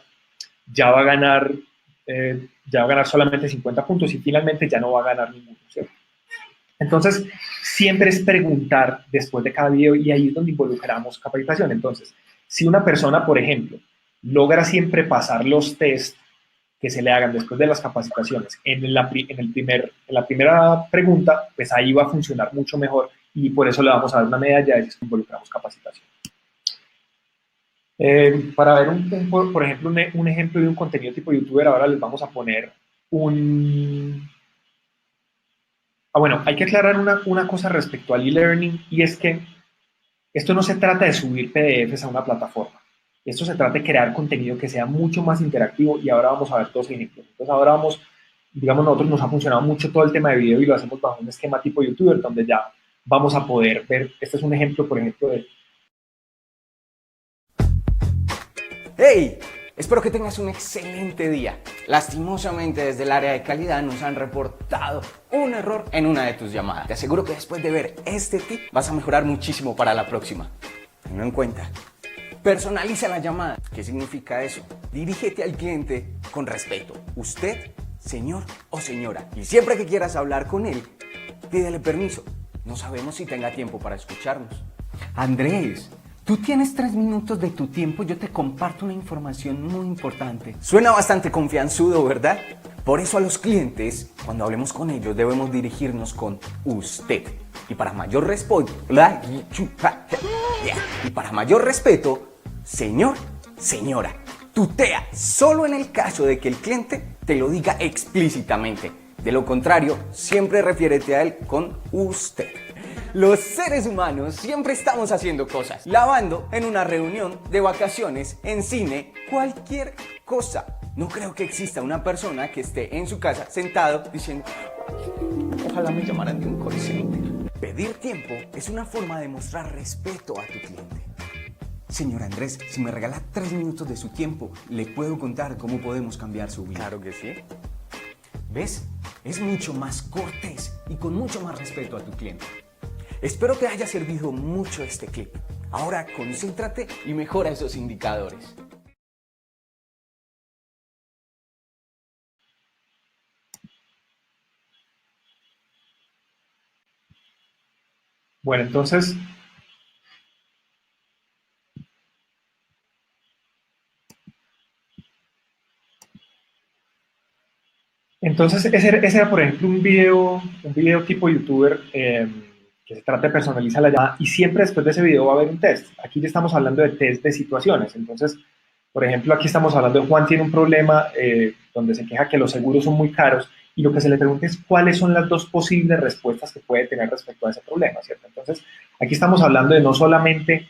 ya va a ganar, ya va a ganar solamente 50 puntos y finalmente ya no va a ganar ninguno, ¿cierto? Entonces, siempre es preguntar después de cada video y ahí es donde involucramos capacitación. Entonces, si una persona, por ejemplo, logra siempre pasar los test que se le hagan después de las capacitaciones en la primera pregunta, pues ahí va a funcionar mucho mejor y por eso le vamos a dar una medalla de que involucramos capacitación. Para ver, por ejemplo, un ejemplo de un contenido tipo youtuber, ahora les vamos a poner un... bueno, hay que aclarar una cosa respecto al e-learning y es que esto no se trata de subir PDFs a una plataforma. Esto se trata de crear contenido que sea mucho más interactivo y ahora vamos a ver dos ejemplos. Entonces ahora vamos, digamos, nosotros nos ha funcionado mucho todo el tema de video y lo hacemos bajo un esquema tipo youtuber donde ya vamos a poder ver, este es un ejemplo, por ejemplo, de... ¡Hey! Espero que tengas un excelente día. Lastimosamente desde el área de calidad nos han reportado un error en una de tus llamadas. Te aseguro que después de ver este tip vas a mejorar muchísimo para la próxima. Tenlo en cuenta. Personaliza la llamada. ¿Qué significa eso? Dirígete al cliente con respeto. Usted, señor o señora. Y siempre que quieras hablar con él, pídele permiso. No sabemos si tenga tiempo para escucharnos. Andrés, tú tienes 3 minutos de tu tiempo, yo te comparto una información muy importante. Suena bastante confianzudo, ¿verdad? Por eso a los clientes, cuando hablemos con ellos, debemos dirigirnos con usted. Y para mayor respeto, señor, señora, tutea solo en el caso de que el cliente te lo diga explícitamente. De lo contrario, siempre refiérete a él con usted. Los seres humanos siempre estamos haciendo cosas, lavando en una reunión, de vacaciones, en cine, cualquier cosa. No creo que exista una persona que esté en su casa sentado diciendo ojalá me llamaran de un call center. Pedir tiempo es una forma de mostrar respeto a tu cliente. Señor Andrés, si me regala 3 minutos de su tiempo, le puedo contar cómo podemos cambiar su vida. Claro que sí. ¿Ves? Es mucho más cortés y con mucho más respeto a tu cliente. Espero te haya servido mucho este clip. Ahora concéntrate y mejora esos indicadores. Bueno, entonces ese era, por ejemplo, un video tipo youtuber que se trata de personalizar la llamada y siempre después de ese video va a haber un test. Aquí ya estamos hablando de test de situaciones. Entonces, por ejemplo, aquí estamos hablando de Juan tiene un problema donde se queja que los seguros son muy caros y lo que se le pregunta es cuáles son las 2 posibles respuestas que puede tener respecto a ese problema, ¿cierto? Entonces, aquí estamos hablando de no solamente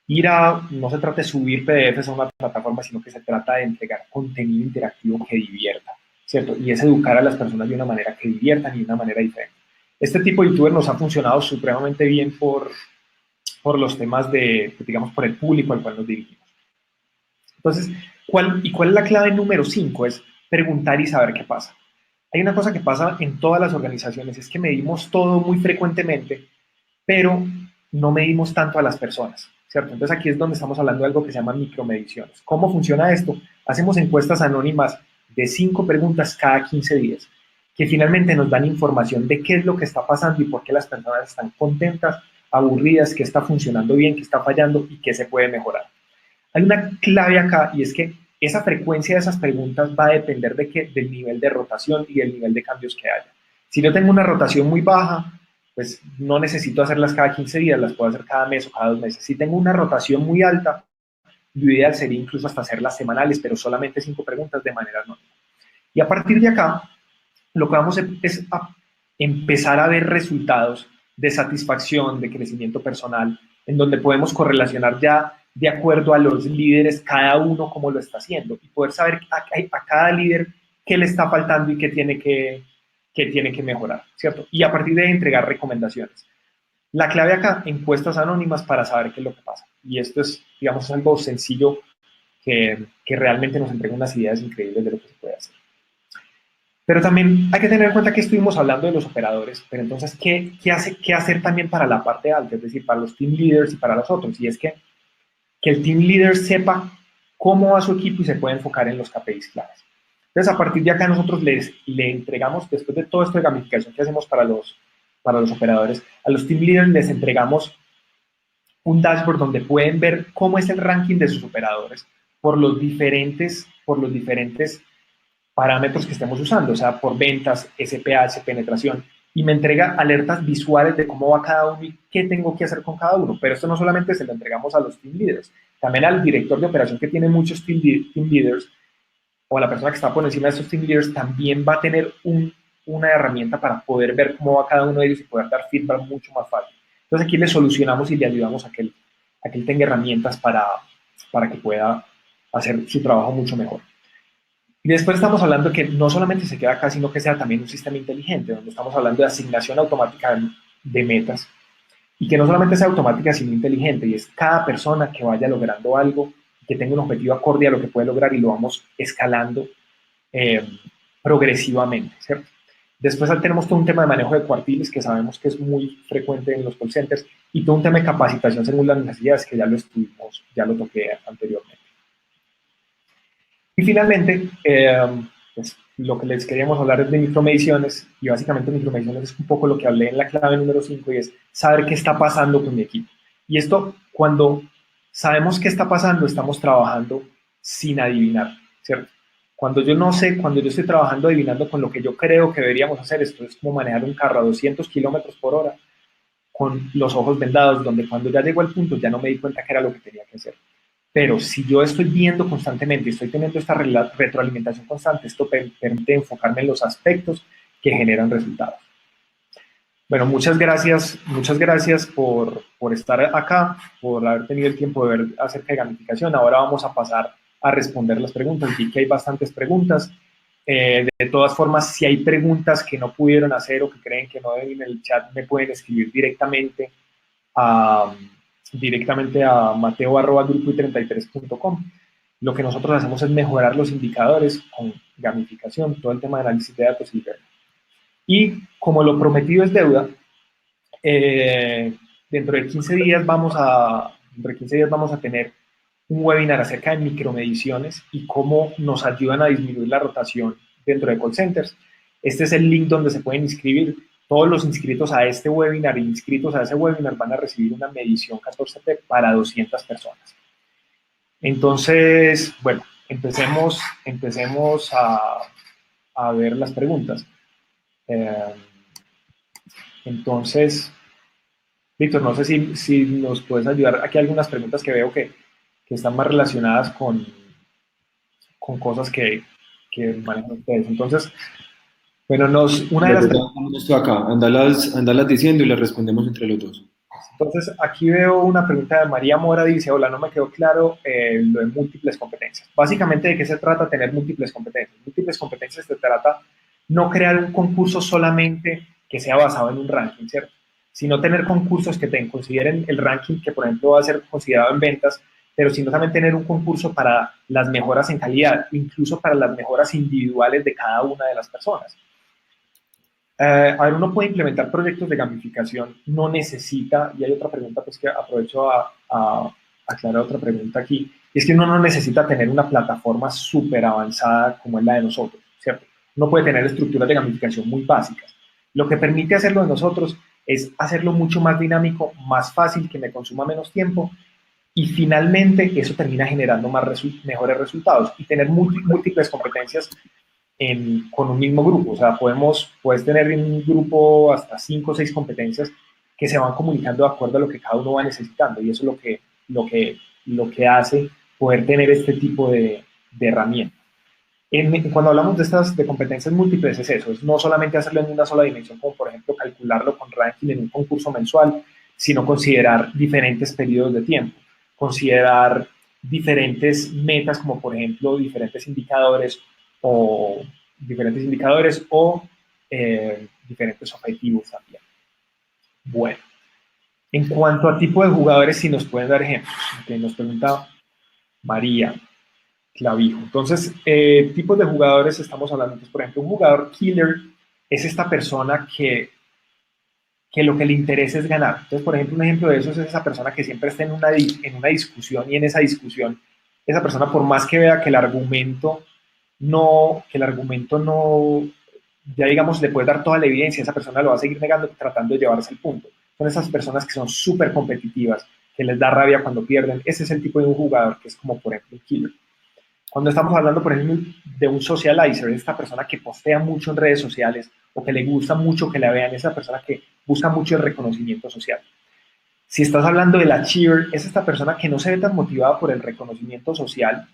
no se trata de subir PDFs a una plataforma, sino que se trata de entregar contenido interactivo que divierta, ¿cierto? Y es educar a las personas de una manera que diviertan y de una manera diferente. Este tipo de youtuber nos ha funcionado supremamente bien por los temas digamos, por el público al cual nos dirigimos. Entonces, ¿cuál es la clave número 5? Es preguntar y saber qué pasa. Hay una cosa que pasa en todas las organizaciones, es que medimos todo muy frecuentemente, pero no medimos tanto a las personas, ¿cierto? Entonces aquí es donde estamos hablando de algo que se llama micromediciones. ¿Cómo funciona esto? Hacemos encuestas anónimas de 5 preguntas cada 15 días, que finalmente nos dan información de qué es lo que está pasando y por qué las personas están contentas, aburridas, qué está funcionando bien, qué está fallando y qué se puede mejorar. Hay una clave acá y es que esa frecuencia de esas preguntas va a depender del nivel de rotación y del nivel de cambios que haya. Si yo tengo una rotación muy baja, pues no necesito hacerlas cada 15 días, las puedo hacer cada mes o cada 2 meses. Si tengo una rotación muy alta, lo ideal sería incluso hasta hacerlas semanales, pero solamente 5 preguntas de manera anónima. Y a partir de acá, lo que vamos es a empezar a ver resultados de satisfacción, de crecimiento personal, en donde podemos correlacionar ya de acuerdo a los líderes, cada uno cómo lo está haciendo, y poder saber a cada líder qué le está faltando y qué tiene que mejorar, ¿cierto? Y a partir de ahí entregar recomendaciones. La clave acá, encuestas anónimas para saber qué es lo que pasa. Y esto es, digamos, algo sencillo que realmente nos entrega unas ideas increíbles de lo que se puede hacer. Pero también hay que tener en cuenta que estuvimos hablando de los operadores, pero entonces, ¿qué hacer también para la parte alta? Es decir, para los team leaders y para los otros. Y es que el team leader sepa cómo va su equipo y se puede enfocar en los KPIs claves. Entonces, a partir de acá nosotros le entregamos, después de todo esto de gamificación que hacemos para los operadores, a los team leaders les entregamos un dashboard donde pueden ver cómo es el ranking de sus operadores por los diferentes parámetros que estemos usando, o sea, por ventas, SPH, penetración, y me entrega alertas visuales de cómo va cada uno y qué tengo que hacer con cada uno. Pero esto no solamente se lo entregamos a los team leaders, también al director de operación que tiene muchos team leaders, o a la persona que está por encima de esos team leaders, también va a tener una herramienta para poder ver cómo va cada uno de ellos y poder dar feedback mucho más fácil. Entonces aquí le solucionamos y le ayudamos a que él tenga herramientas para que pueda hacer su trabajo mucho mejor. Y después estamos hablando que no solamente se queda acá, sino que sea también un sistema inteligente, donde estamos hablando de asignación automática de metas, y que no solamente sea automática, sino inteligente, y es cada persona que vaya logrando algo, que tenga un objetivo acorde a lo que puede lograr, y lo vamos escalando progresivamente, ¿cierto? Después tenemos todo un tema de manejo de cuartiles, que sabemos que es muy frecuente en los call centers, y todo un tema de capacitación según las necesidades, que ya lo toqué anteriormente. Y finalmente, pues, lo que les queríamos hablar es de micromediciones, y básicamente micromediciones es un poco lo que hablé en la clave número 5, y es saber qué está pasando con mi equipo. Y esto, cuando sabemos qué está pasando, estamos trabajando sin adivinar, ¿cierto? Cuando yo no sé, cuando yo estoy trabajando adivinando con lo que yo creo que deberíamos hacer, esto es como manejar un carro a 200 kilómetros por hora con los ojos vendados, donde cuando ya llegó al punto ya no me di cuenta que era lo que tenía que hacer. Pero si yo estoy viendo constantemente, estoy teniendo esta retroalimentación constante, esto permite enfocarme en los aspectos que generan resultados. Bueno, muchas gracias por estar acá, por haber tenido el tiempo de ver acerca de gamificación. Ahora vamos a pasar a responder las preguntas. Vi que hay bastantes preguntas. De todas formas, si hay preguntas que no pudieron hacer o que creen que no deben en el chat, me pueden escribir directamente a mateo@grupo33.com. Lo que nosotros hacemos es mejorar los indicadores con gamificación, todo el tema de análisis de datos y learning. Y como lo prometido es deuda, dentro de 15 días vamos a tener un webinar acerca de micromediciones y cómo nos ayudan a disminuir la rotación dentro de call centers. Este es el link donde se pueden inscribir. Todos los inscritos a este webinar e inscritos a ese webinar van a recibir una medición 14P para 200 personas. Entonces, bueno, empecemos a ver las preguntas. Entonces, Víctor, no sé si nos puedes ayudar. Aquí hay algunas preguntas que veo que están más relacionadas con cosas que manejan ustedes. Entonces, bueno, una de las preguntas acá, andalas diciendo y las respondemos entre los dos. Entonces, aquí veo una pregunta de María Mora, dice, hola, no me quedó claro lo de múltiples competencias. Básicamente, ¿de qué se trata tener múltiples competencias? Múltiples competencias se trata no crear un concurso solamente que sea basado en un ranking, ¿cierto? Sino tener concursos que consideren el ranking, que por ejemplo va a ser considerado en ventas, pero sino también tener un concurso para las mejoras en calidad, incluso para las mejoras individuales de cada una de las personas. A ver, uno puede implementar proyectos de gamificación, no necesita, y hay otra pregunta pues que aprovecho a aclarar otra pregunta aquí, es que uno no necesita tener una plataforma súper avanzada como es la de nosotros, ¿cierto? Uno puede tener estructuras de gamificación muy básicas. Lo que permite hacerlo de nosotros es hacerlo mucho más dinámico, más fácil, que me consuma menos tiempo, y finalmente eso termina generando mejores resultados. Y tener múltiples competencias con un mismo grupo. O sea, puedes tener en un grupo hasta 5 o 6 competencias que se van comunicando de acuerdo a lo que cada uno va necesitando, y eso es lo que hace poder tener este tipo de herramientas. Cuando hablamos de competencias múltiples es eso, es no solamente hacerlo en una sola dimensión, como por ejemplo calcularlo con ranking en un concurso mensual, sino considerar diferentes periodos de tiempo, considerar diferentes metas, como por ejemplo o diferentes objetivos también. Bueno, en cuanto a tipo de jugadores, si nos pueden dar ejemplos, que nos pregunta María Clavijo. Entonces, tipos de jugadores estamos hablando. Entonces, por ejemplo, un jugador killer es esta persona que lo que le interesa es ganar. Entonces, por ejemplo, un ejemplo de eso es esa persona que siempre está en una discusión, y en esa discusión, esa persona, por más que vea que el argumento no, ya digamos, le puede dar toda la evidencia, esa persona lo va a seguir negando, tratando de llevarse el punto. Son esas personas que son súper competitivas, que les da rabia cuando pierden. Ese es el tipo de un jugador que es como, por ejemplo, un killer. Cuando estamos hablando, por ejemplo, de un socializer, esta persona que postea mucho en redes sociales o que le gusta mucho que la vean, esa persona que busca mucho el reconocimiento social. Si estás hablando de la cheer, es esta persona que no se ve tan motivada por el reconocimiento social,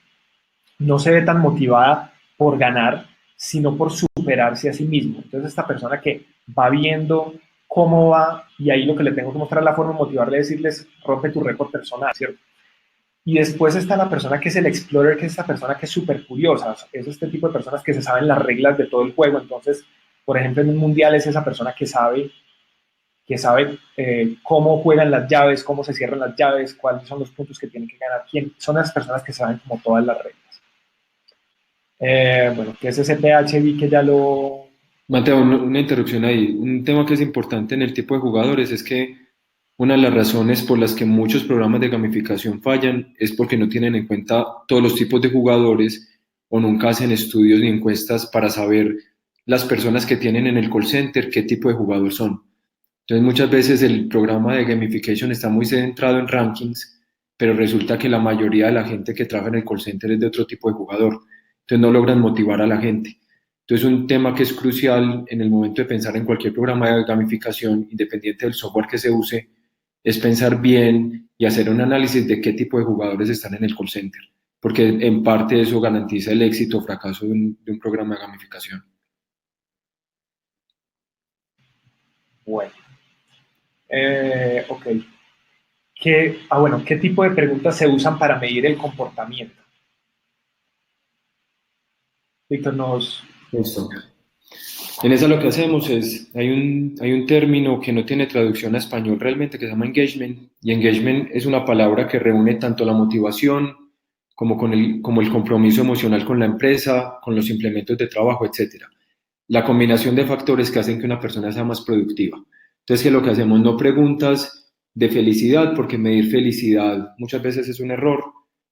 no se ve tan motivada por ganar, sino por superarse a sí mismo. Entonces, esta persona que va viendo cómo va, y ahí lo que le tengo que mostrar la forma de motivarle, decirles, rompe tu récord personal, ¿cierto? Y después está la persona que es el explorer, que es esta persona que es súper curiosa. Es este tipo de personas que se saben las reglas de todo el juego. Entonces, por ejemplo, en un mundial es esa persona que sabe cómo juegan las llaves, cómo se cierran las llaves, cuáles son los puntos que tienen que ganar. Son las personas que saben como todas las reglas. Bueno, ¿qué es SPH? Vi que ya lo... Mateo, una interrupción ahí. Un tema que es importante en el tipo de jugadores es que una de las razones por las que muchos programas de gamificación fallan es porque no tienen en cuenta todos los tipos de jugadores o nunca hacen estudios ni encuestas para saber las personas que tienen en el call center qué tipo de jugador son. Entonces muchas veces el programa de gamification está muy centrado en rankings, pero resulta que la mayoría de la gente que trabaja en el call center es de otro tipo de jugador. Entonces no logran motivar a la gente. Entonces un tema que es crucial en el momento de pensar en cualquier programa de gamificación, independiente del software que se use, es pensar bien y hacer un análisis de qué tipo de jugadores están en el call center, porque en parte eso garantiza el éxito o fracaso de un programa de gamificación. Bueno, ok. ¿Qué tipo de preguntas se usan para medir el comportamiento? Víctor, Listo. En esa lo que hacemos es, hay un término que no tiene traducción a español realmente que se llama engagement, y engagement es una palabra que reúne tanto la motivación como el compromiso emocional con la empresa, con los implementos de trabajo, etc. La combinación de factores que hacen que una persona sea más productiva. Entonces, ¿qué es lo que hacemos? No preguntas de felicidad, porque medir felicidad muchas veces es un error.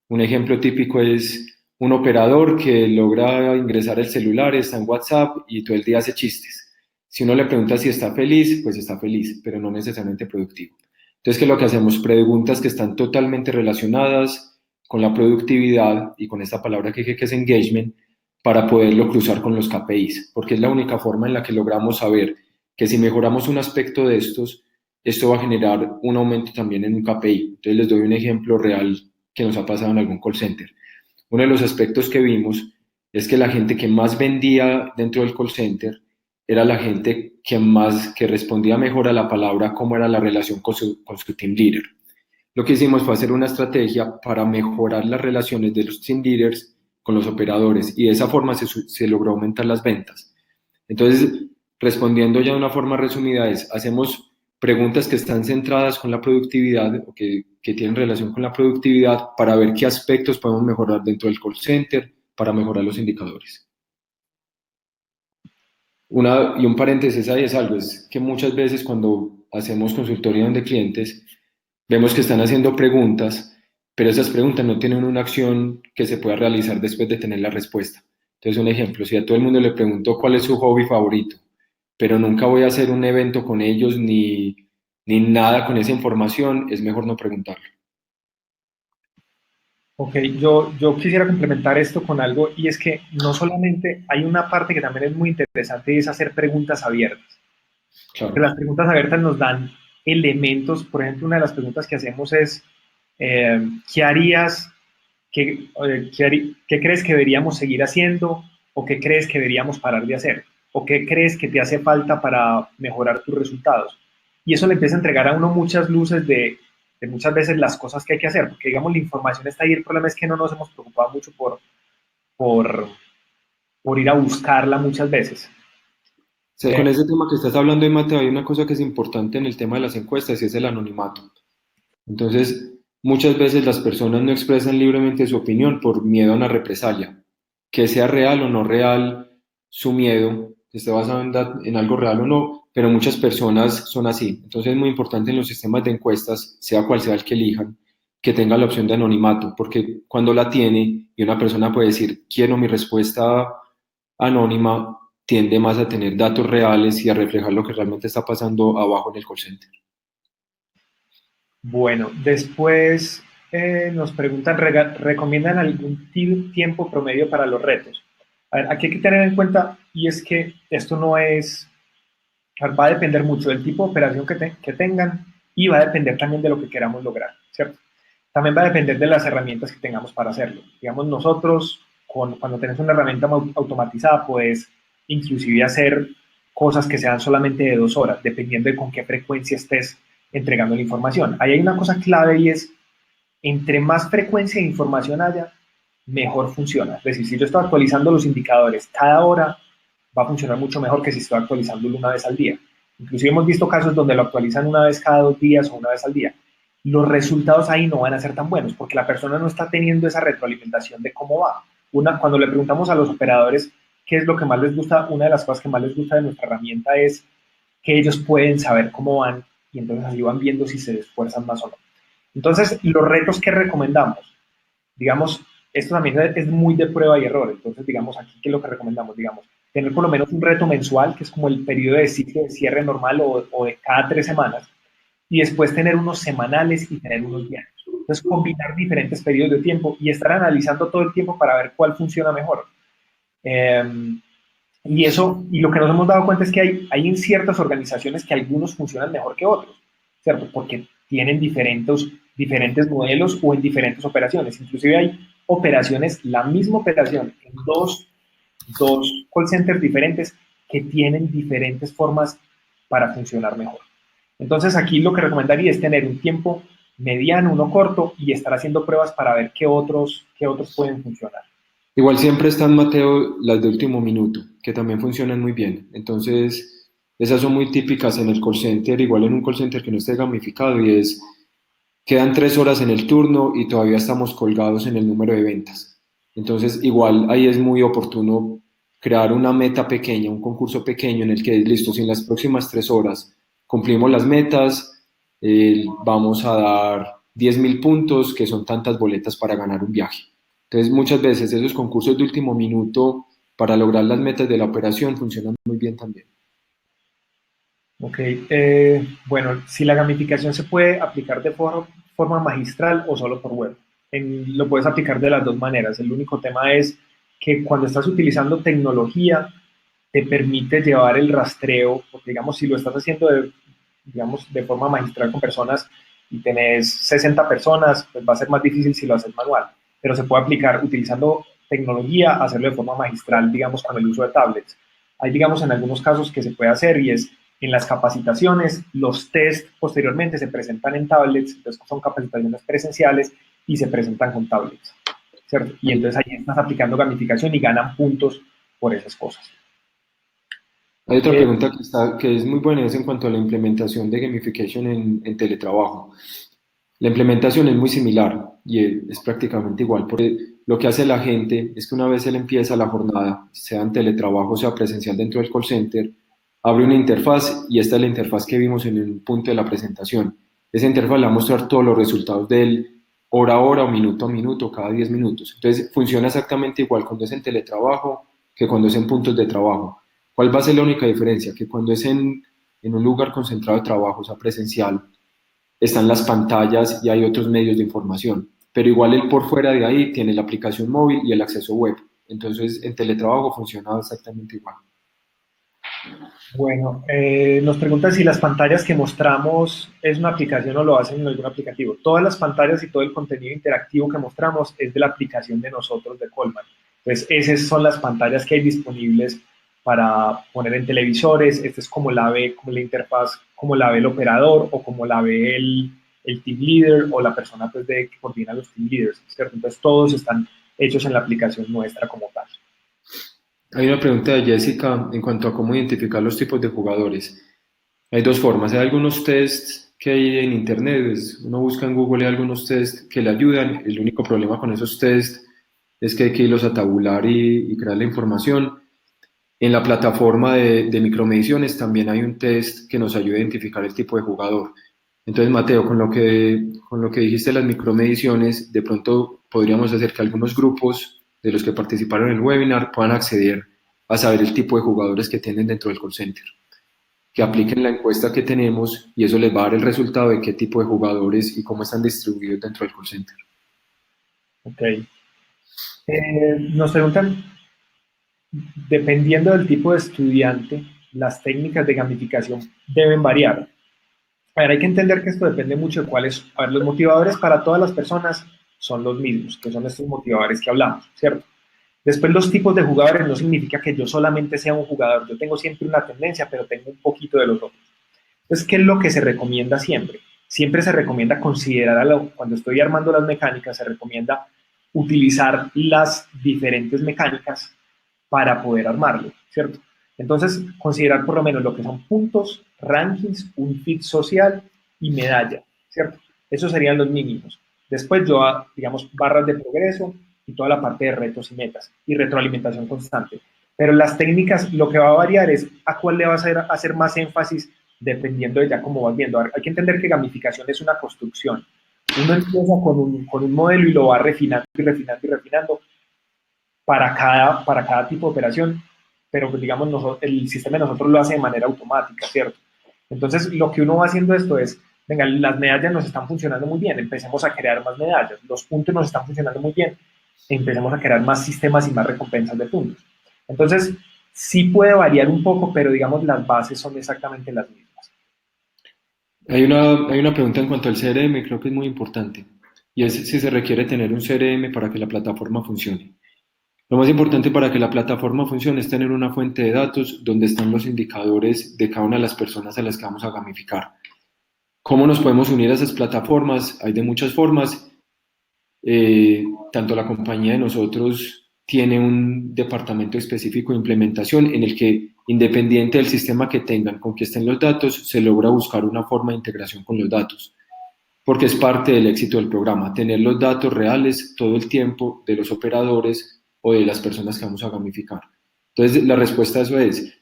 Un ejemplo típico es un operador que logra ingresar el celular, está en WhatsApp y todo el día hace chistes. Si uno le pregunta si está feliz, pues está feliz, pero no necesariamente productivo. Entonces, ¿qué es lo que hacemos? Preguntas que están totalmente relacionadas con la productividad y con esta palabra que es engagement, para poderlo cruzar con los KPIs, porque es la única forma en la que logramos saber que si mejoramos un aspecto de estos, esto va a generar un aumento también en un KPI. Entonces les doy un ejemplo real que nos ha pasado en algún call center. Uno de los aspectos que vimos es que la gente que más vendía dentro del call center era la gente que respondía mejor a la palabra cómo era la relación con su team leader. Lo que hicimos fue hacer una estrategia para mejorar las relaciones de los team leaders con los operadores, y de esa forma se logró aumentar las ventas. Entonces, respondiendo ya de una forma resumida, hacemos preguntas que están centradas con la productividad o que tienen relación con la productividad para ver qué aspectos podemos mejorar dentro del call center para mejorar los indicadores. Y un paréntesis ahí es que muchas veces cuando hacemos consultoría de clientes, vemos que están haciendo preguntas, pero esas preguntas no tienen una acción que se pueda realizar después de tener la respuesta. Entonces, un ejemplo, si a todo el mundo le pregunto cuál es su hobby favorito, pero nunca voy a hacer un evento con ellos ni nada con esa información, es mejor no preguntarlo. Ok, yo quisiera complementar esto con algo y es que no solamente hay una parte que también es muy interesante y es hacer preguntas abiertas, porque Claro. las preguntas abiertas nos dan elementos. Por ejemplo, una de las preguntas que hacemos es, ¿qué harías? ¿Qué crees que deberíamos seguir haciendo? ¿O qué crees que deberíamos parar de hacer? ¿O qué crees que te hace falta para mejorar tus resultados? Y eso le empieza a entregar a uno muchas luces de muchas veces las cosas que hay que hacer, porque digamos la información está ahí, el problema es que no nos hemos preocupado mucho por, por ir a buscarla muchas veces. O con ese tema que estás hablando hoy, Mateo, hay una cosa que es importante en el tema de las encuestas y es el anonimato. Entonces, muchas veces las personas no expresan libremente su opinión por miedo a una represalia. Que sea real o no real su miedo, que esté basado en algo real o no, pero muchas personas son así. Entonces es muy importante en los sistemas de encuestas, sea cual sea el que elijan, que tenga la opción de anonimato, porque cuando la tiene y una persona puede decir, quiero mi respuesta anónima, tiende más a tener datos reales y a reflejar lo que realmente está pasando abajo en el call center. Bueno, después nos preguntan, ¿recomiendan algún tiempo promedio para los retos? A ver, aquí hay que tener en cuenta, y es que esto no es, va a depender mucho del tipo de operación que tengan y va a depender también de lo que queramos lograr, ¿cierto? También va a depender de las herramientas que tengamos para hacerlo. Digamos, nosotros, cuando tenemos una herramienta automatizada, puedes inclusive hacer cosas que sean solamente de 2 horas, dependiendo de con qué frecuencia estés entregando la información. Ahí hay una cosa clave y es, entre más frecuencia de información haya, mejor funciona. Es decir, si yo estoy actualizando los indicadores cada hora, va a funcionar mucho mejor que si estoy actualizándolo una vez al día. Inclusive hemos visto casos donde lo actualizan una vez cada 2 días o una vez al día. Los resultados ahí no van a ser tan buenos porque la persona no está teniendo esa retroalimentación de cómo va. Cuando le preguntamos a los operadores qué es lo que más les gusta, una de las cosas que más les gusta de nuestra herramienta es que ellos pueden saber cómo van y entonces así van viendo si se esfuerzan más o no. Entonces, los retos que recomendamos, digamos, esto también es muy de prueba y error. Entonces, digamos, aquí, ¿qué es lo que recomendamos? Digamos, tener por lo menos un reto mensual, que es como el periodo de ciclo de cierre normal o de cada 3 semanas, y después tener unos semanales y tener unos diarios. Entonces, combinar diferentes periodos de tiempo y estar analizando todo el tiempo para ver cuál funciona mejor. Y eso, y lo que nos hemos dado cuenta es que hay en ciertas organizaciones que algunos funcionan mejor que otros, ¿cierto? Porque tienen diferentes modelos o en diferentes operaciones. Inclusive hay operaciones, la misma operación en dos call centers diferentes que tienen diferentes formas para funcionar mejor. Entonces aquí lo que recomendaría es tener un tiempo mediano, uno corto y estar haciendo pruebas para ver qué otros pueden funcionar. Igual siempre están, Mateo, las de último minuto, que también funcionan muy bien. Entonces, esas son muy típicas en el call center, igual en un call center que no esté gamificado y es, quedan 3 horas en el turno y todavía estamos colgados en el número de ventas. Entonces, igual ahí es muy oportuno crear una meta pequeña, un concurso pequeño en el que, listo, si en las próximas 3 horas cumplimos las metas, vamos a dar 10.000 puntos, que son tantas boletas para ganar un viaje. Entonces, muchas veces esos concursos de último minuto para lograr las metas de la operación funcionan muy bien también. Ok, bueno, si la gamificación se puede aplicar de forma magistral o solo por web. Lo puedes aplicar de las dos maneras. El único tema es que cuando estás utilizando tecnología, te permite llevar el rastreo, porque digamos, si lo estás haciendo digamos, de forma magistral con personas y tenés 60 personas, pues va a ser más difícil si lo haces manual, pero se puede aplicar utilizando tecnología, hacerlo de forma magistral, digamos, con el uso de tablets. Hay, digamos, en algunos casos que se puede hacer y es en las capacitaciones, los test posteriormente se presentan en tablets, entonces son capacitaciones presenciales y se presentan con tablets, ¿cierto? Y entonces ahí estás aplicando gamificación y ganan puntos por esas cosas. Hay otra Eh, pregunta que es muy buena, es en cuanto a la implementación de gamification en teletrabajo. La implementación es muy similar y es prácticamente igual, porque lo que hace la gente es que una vez él empieza la jornada, sea en teletrabajo, sea presencial dentro del call center, abre una interfaz y esta es la interfaz que vimos en el punto de la presentación. Esa interfaz le va a mostrar todos los resultados de él hora a hora o minuto a minuto, cada 10 minutos. Entonces funciona exactamente igual cuando es en teletrabajo que cuando es en puntos de trabajo. ¿Cuál va a ser la única diferencia? Que cuando es en un lugar concentrado de trabajo, o sea, presencial, están las pantallas y hay otros medios de información. pero igual él por fuera de ahí tiene la aplicación móvil y el acceso web. Entonces, en teletrabajo funciona exactamente igual. Bueno, nos preguntan si las pantallas que mostramos es una aplicación o lo hacen en algún aplicativo. Todas las pantallas y todo el contenido interactivo que mostramos es de la aplicación de nosotros, de Colman. Entonces, esas son las pantallas que hay disponibles para poner en televisores. Esta es como la ve, como la interfaz, como la ve el operador o como la ve el team leader o la persona pues, que coordina los team leaders, ¿cierto? Entonces, todos están hechos en la aplicación nuestra como tal. Hay una pregunta de Jessica en cuanto a cómo identificar los tipos de jugadores. Hay dos formas. Hay algunos tests que hay en internet. Uno busca en Google y hay algunos tests que le ayudan. El único problema con esos tests es que hay que irlos a tabular y crear la información. En la plataforma de micromediciones también hay un test que nos ayuda a identificar el tipo de jugador. Entonces, Mateo, con lo que dijiste de las micromediciones, de pronto podríamos hacer que algunos grupos de los que participaron en el webinar puedan acceder a saber el tipo de jugadores que tienen dentro del call center, que apliquen la encuesta que tenemos y eso les va a dar el resultado de qué tipo de jugadores y cómo están distribuidos dentro del call center. Ok. Nos preguntan, dependiendo del tipo de estudiante, las técnicas de gamificación deben variar. A ver, hay que entender que esto depende mucho de cuáles. A ver, los motivadores para todas las personas son los mismos, que son estos motivadores que hablamos, ¿cierto? Después, los tipos de jugadores no significa que yo solamente sea un jugador. Yo tengo siempre una tendencia, pero tengo un poquito de los otros. Entonces, ¿qué es lo que se recomienda siempre? Siempre se recomienda considerar, cuando estoy armando las mecánicas, se recomienda utilizar las diferentes mecánicas para poder armarlo, ¿cierto? Entonces, considerar por lo menos lo que son puntos, rankings, un fit social y medalla, ¿cierto? Esos serían los mínimos. Después yo, digamos, barras de progreso y toda la parte de retos y metas y retroalimentación constante. Pero las técnicas, lo que va a variar es a cuál le vas a hacer más énfasis dependiendo de ya cómo vas viendo. Hay que entender que gamificación es una construcción. Uno empieza con un modelo y lo va refinando y refinando y refinando para cada tipo de operación, pero pues, digamos, el sistema de nosotros lo hace de manera automática, ¿cierto? Entonces, lo que uno va haciendo esto es, venga, las medallas nos están funcionando muy bien, empecemos a crear más medallas, los puntos nos están funcionando muy bien, empecemos a crear más sistemas y más recompensas de puntos. Entonces, sí puede variar un poco, pero digamos, las bases son exactamente las mismas. Hay una pregunta en cuanto al CRM, creo que es muy importante, y es si se requiere tener un CRM para que la plataforma funcione. Lo más importante para que la plataforma funcione es tener una fuente de datos donde están los indicadores de cada una de las personas a las que vamos a gamificar. ¿Cómo nos podemos unir a esas plataformas? Hay de muchas formas. Tanto la compañía de nosotros tiene un departamento específico de implementación en el que, independiente del sistema que tengan con que estén los datos, se logra buscar una forma de integración con los datos, porque es parte del éxito del programa, tener los datos reales todo el tiempo de los operadores o de las personas que vamos a gamificar. Entonces, la respuesta a eso es,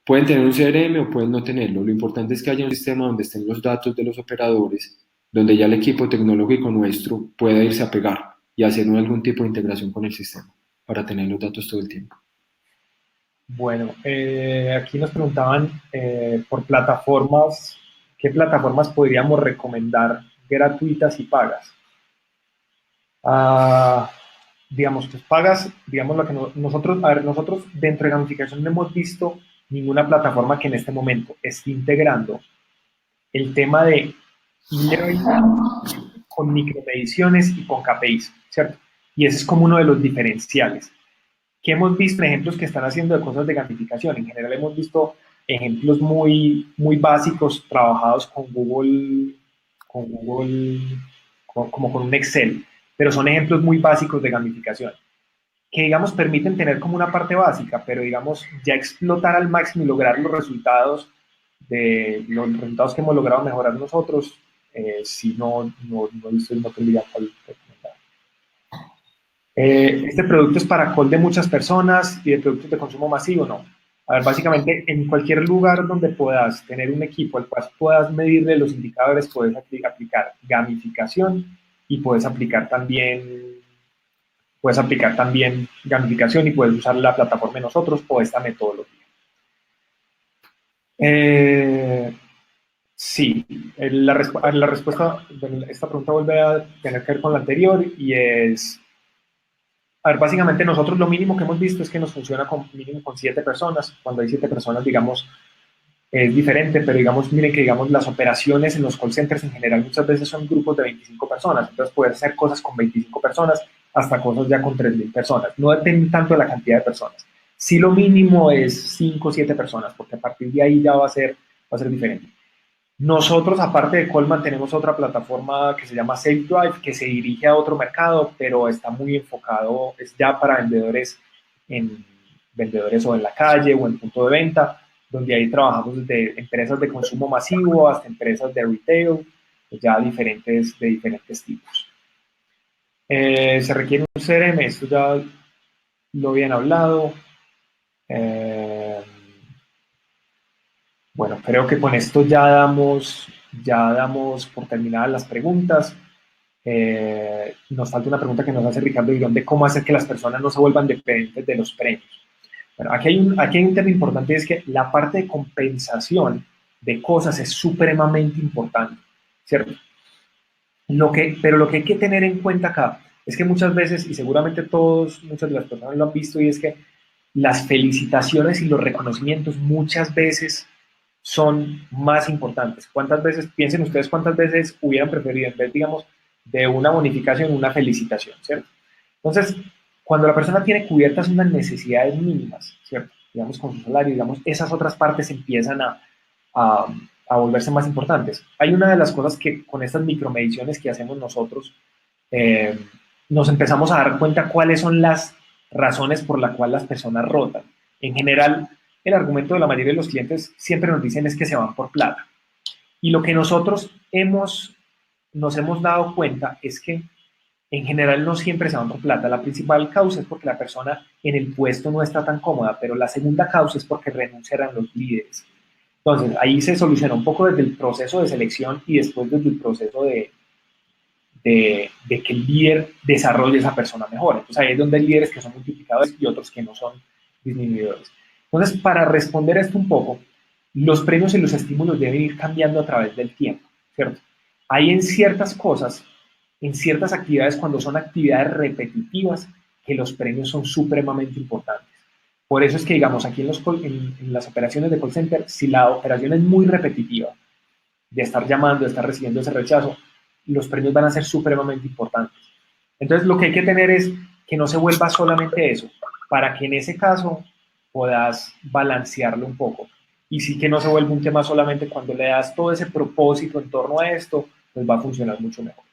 pueden tener un CRM o pueden no tenerlo. Lo importante es que haya un sistema donde estén los datos de los operadores, donde ya el equipo tecnológico nuestro pueda irse a pegar y hacer algún tipo de integración con el sistema para tener los datos todo el tiempo. Bueno, aquí nos preguntaban por plataformas, ¿qué plataformas podríamos recomendar gratuitas y pagas? Digamos, pues pagas, digamos lo que nosotros, a ver, nosotros dentro de gamificación no hemos visto ninguna plataforma que en este momento esté integrando el tema de e-learning con micromediciones y con KPIs, ¿cierto? Y ese es como uno de los diferenciales. Que hemos visto ejemplos que están haciendo de cosas de gamificación. En general hemos visto ejemplos muy, muy básicos trabajados como con un Excel, pero son ejemplos muy básicos de gamificación, que digamos permiten tener como una parte básica, pero digamos ya explotar al máximo y lograr los resultados que hemos logrado mejorar nosotros, si no tendría cuál recomendar. Este producto es para call de muchas personas y de productos de consumo masivo, no. A ver, básicamente en cualquier lugar donde puedas tener un equipo al cual puedas medirle los indicadores, puedes aplicar gamificación y puedes aplicar también gamificación y puedes usar la plataforma de nosotros o esta metodología. Sí, la respuesta, bueno, esta pregunta vuelve a tener que ver con la anterior y es, a ver, básicamente nosotros lo mínimo que hemos visto es que nos funciona con mínimo con 7 personas. Cuando hay 7 personas, digamos, es diferente, pero digamos, miren que digamos las operaciones en los call centers en general muchas veces son grupos de 25 personas, entonces poder hacer cosas con 25 personas hasta cosas ya con 3.000 personas. No depende tanto de la cantidad de personas. Sí, lo mínimo es 5 o 7 personas, porque a partir de ahí ya va a ser diferente. Nosotros, aparte de Colman, tenemos otra plataforma que se llama Safe Drive, que se dirige a otro mercado, pero está muy enfocado, es ya para vendedores o en la calle o en punto de venta, donde ahí trabajamos desde empresas de consumo masivo hasta empresas de retail, ya de diferentes tipos. Se requiere un CRM, esto ya lo habían hablado. Bueno, creo que con esto ya damos por terminadas las preguntas. Nos falta una pregunta que nos hace Ricardo Girón de cómo hacer que las personas no se vuelvan dependientes de los premios. Bueno, aquí hay un tema importante, es que la parte de compensación de cosas es supremamente importante, ¿cierto? Pero lo que hay que tener en cuenta acá es que muchas veces, y seguramente muchas de las personas lo han visto, y es que las felicitaciones y los reconocimientos muchas veces son más importantes. ¿Cuántas veces, piensen ustedes cuántas veces hubieran preferido en vez, digamos, de una bonificación, una felicitación, ¿cierto? Entonces, cuando la persona tiene cubiertas unas necesidades mínimas, ¿cierto? Digamos, con su salario, digamos, esas otras partes empiezan a, a volverse más importantes. Hay una de las cosas que con estas micromediciones que hacemos nosotros, eh, nos empezamos a dar cuenta cuáles son las razones por las cuales las personas rotan. En general, el argumento de la mayoría de los clientes siempre nos dicen es que se van por plata. Y lo que nosotros nos hemos dado cuenta es que en general no siempre se van por plata. La principal causa es porque la persona en el puesto no está tan cómoda, pero la segunda causa es porque renunciarán los líderes. Entonces, ahí se soluciona un poco desde el proceso de selección y después desde el proceso de que el líder desarrolle esa persona mejor. Entonces, ahí es donde hay líderes que son multiplicadores y otros que no son disminuidores. Entonces, para responder a esto un poco, los premios y los estímulos deben ir cambiando a través del tiempo, ¿cierto? Hay en ciertas cosas, en ciertas actividades, cuando son actividades repetitivas, que los premios son supremamente importantes. Por eso es que, digamos, aquí en las operaciones de call center, si la operación es muy repetitiva, de estar llamando, de estar recibiendo ese rechazo, los premios van a ser supremamente importantes. Entonces, lo que hay que tener es que no se vuelva solamente eso, para que en ese caso puedas balancearlo un poco. Y sí que no se vuelva un tema solamente cuando le das todo ese propósito en torno a esto, pues va a funcionar mucho mejor.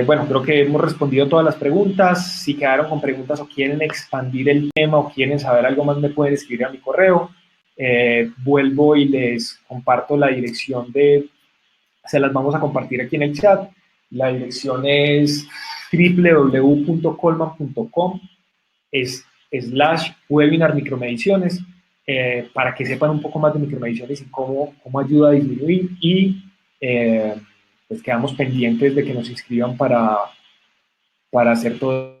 Bueno, creo que hemos respondido todas las preguntas. Si quedaron con preguntas o quieren expandir el tema o quieren saber algo más, me pueden escribir a mi correo. Vuelvo y les comparto la dirección se las vamos a compartir aquí en el chat. La dirección es www.colman.com /webinar micromediciones, para que sepan un poco más de micromediciones y cómo ayuda a disminuir, y pues quedamos pendientes de que nos inscriban para hacer todo